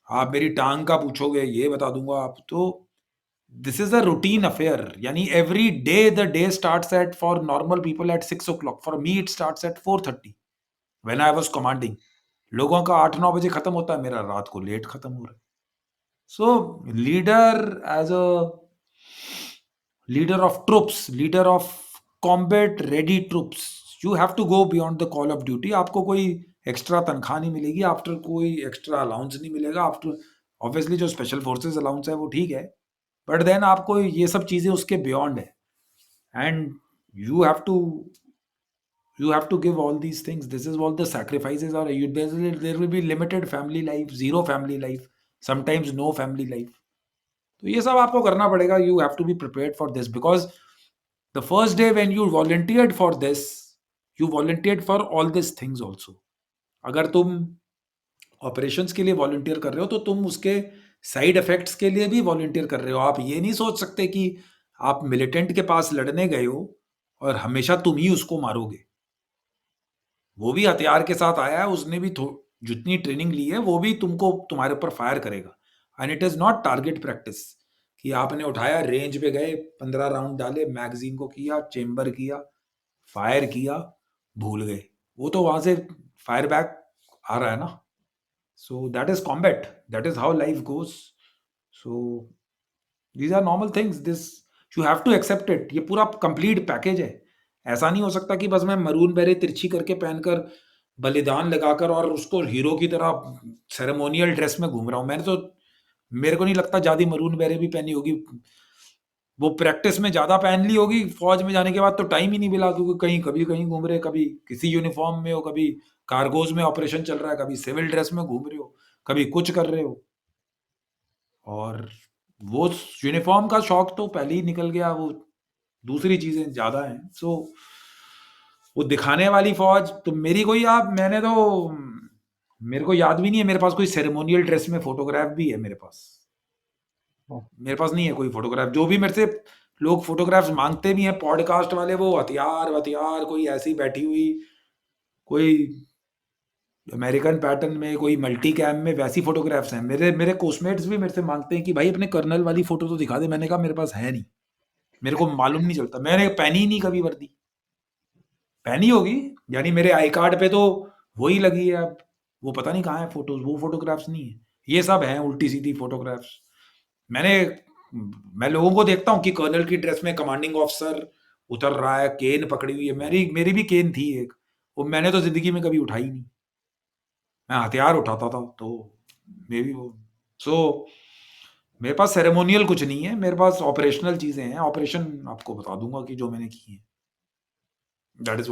आप मेरी टांग का पूछोगे, ये बता दूंगा आप तो। This is a routine affair, यानी every day the day starts at, for normal people at 6 o'clock, for me it starts at 4:30 when I was commanding. लोगों का 8-9 बजे खत्म होता है, मेरा रात को लेट खत्म हो रहा है। So leader, as a leader of troops, leader of combat ready troops, you have to go beyond the call of duty। आपको कोई एक्स्ट्रा तनख्वाह नहीं मिलेगी, आफ्टर कोई एक्स्ट्रा अलाउंस नहीं मिलेगा, आफ्टर ऑब्वियसली जो स्पेशल फोर्सेस अलाउंस है वो ठीक है, बट देन आपको ये सब चीजें उसके बियॉन्ड है, and you have to you have to give all these things, this is all the sacrifices are, there will be limited family life, zero family life, sometimes no family life। तो ये सब आपको करना पड़ेगा, you have to be prepared for this, because the first day when you volunteered for this, you volunteered for all this things also. अगर तुम operations के लिए वॉलंटियर कर रहे हो तो तुम उसके साइड इफेक्ट्स के लिए भी वॉलंटियर कर रहे हो। आप ये नहीं सोच सकते कि आप मिलिटेंट के पास लड़ने गए हो और हमेशा तुम ही उसको मारोगे। वो भी हथियार के साथ आया है, उसने भी जितनी ट्रेनिंग ली है वो भी तुमको तुम्हारे ऊपर फायर करेगा। And it is not target practice कि आपने उठाया, रेंज पे गए, 15 राउंड डाले, मैगजीन को किया, चेम्बर किया, फायर किया, भूल गए, वो तो वहां से फायर बैक आ रहा है ना। So that is combat, that is how life goes. So these are normal things, this you have to accept it, ये पूरा कंप्लीट पैकेज है। ऐसा नहीं हो सकता कि बस मैं मरून बेरे तिरछी करके पहनकर बलिदान लगाकर और उसको हीरो की तरह सेरेमोनियल ड्रेस में घूम रहा हूँ। मेरे को नहीं लगता ज्यादा मरून बेरे भी पहनी होगी। वो प्रैक्टिस में ज्यादा पहन ली होगी, फौज में जाने के बाद तो टाइम ही नहीं मिला, क्योंकि कहीं कभी कहीं घूम रहे, कभी किसी यूनिफॉर्म में हो, कभी कार्गोज में ऑपरेशन चल रहा है, कभी सिविल ड्रेस में घूम रहे हो, कभी कुछ कर रहे हो। और वो यूनिफॉर्म का शौक तो पहले ही निकल गया, वो दूसरी चीजें ज्यादा हैं। सो वो दिखाने वाली फौज तो मेरी कोई, आप मैंने तो, मेरे को याद भी नहीं है मेरे पास कोई सेरेमोनियल ड्रेस में फोटोग्राफ भी है मेरे पास। मेरे पास नहीं है कोई फोटोग्राफ। जो भी मेरे से लोग फोटोग्राफ्स मांगते भी हैं पॉडकास्ट वाले, वो हथियार हथियार, कोई ऐसी बैठी हुई, कोई अमेरिकन पैटर्न में, कोई मल्टी कैम में, वैसी फोटोग्राफ्स हैं। मेरे मेरे कोस्टमेट्स भी मेरे से मांगते हैं कि भाई अपने कर्नल वाली फोटो तो दिखा दे। मैंने कहा मेरे पास है नहीं, मेरे को मालूम नहीं चलता, मैंने पहनी ही नहीं कभी वर्दी। पहनी होगी, यानी मेरे आई कार्ड पे तो वही लगी है अब। वो पता नहीं कहाँ है फोटोज, वो फोटोग्राफ्स नहीं है, ये सब हैं उल्टी सीधी फोटोग्राफ्स। मैंने मैं लोगों को देखता हूँ कि कर्नल की ड्रेस में कमांडिंग ऑफिसर उतर रहा है, केन पकड़ी हुई है। मेरी मेरी भी केन थी एक, वो मैंने तो जिंदगी में कभी उठाई नहीं। मैं हथियार उठाता था तो मे बी वो। सो मेरे पास सेरेमोनियल कुछ नहीं है, मेरे पास ऑपरेशनल चीजें हैं। ऑपरेशन आपको बता दूंगा कि जो मैंने की है, दैट इज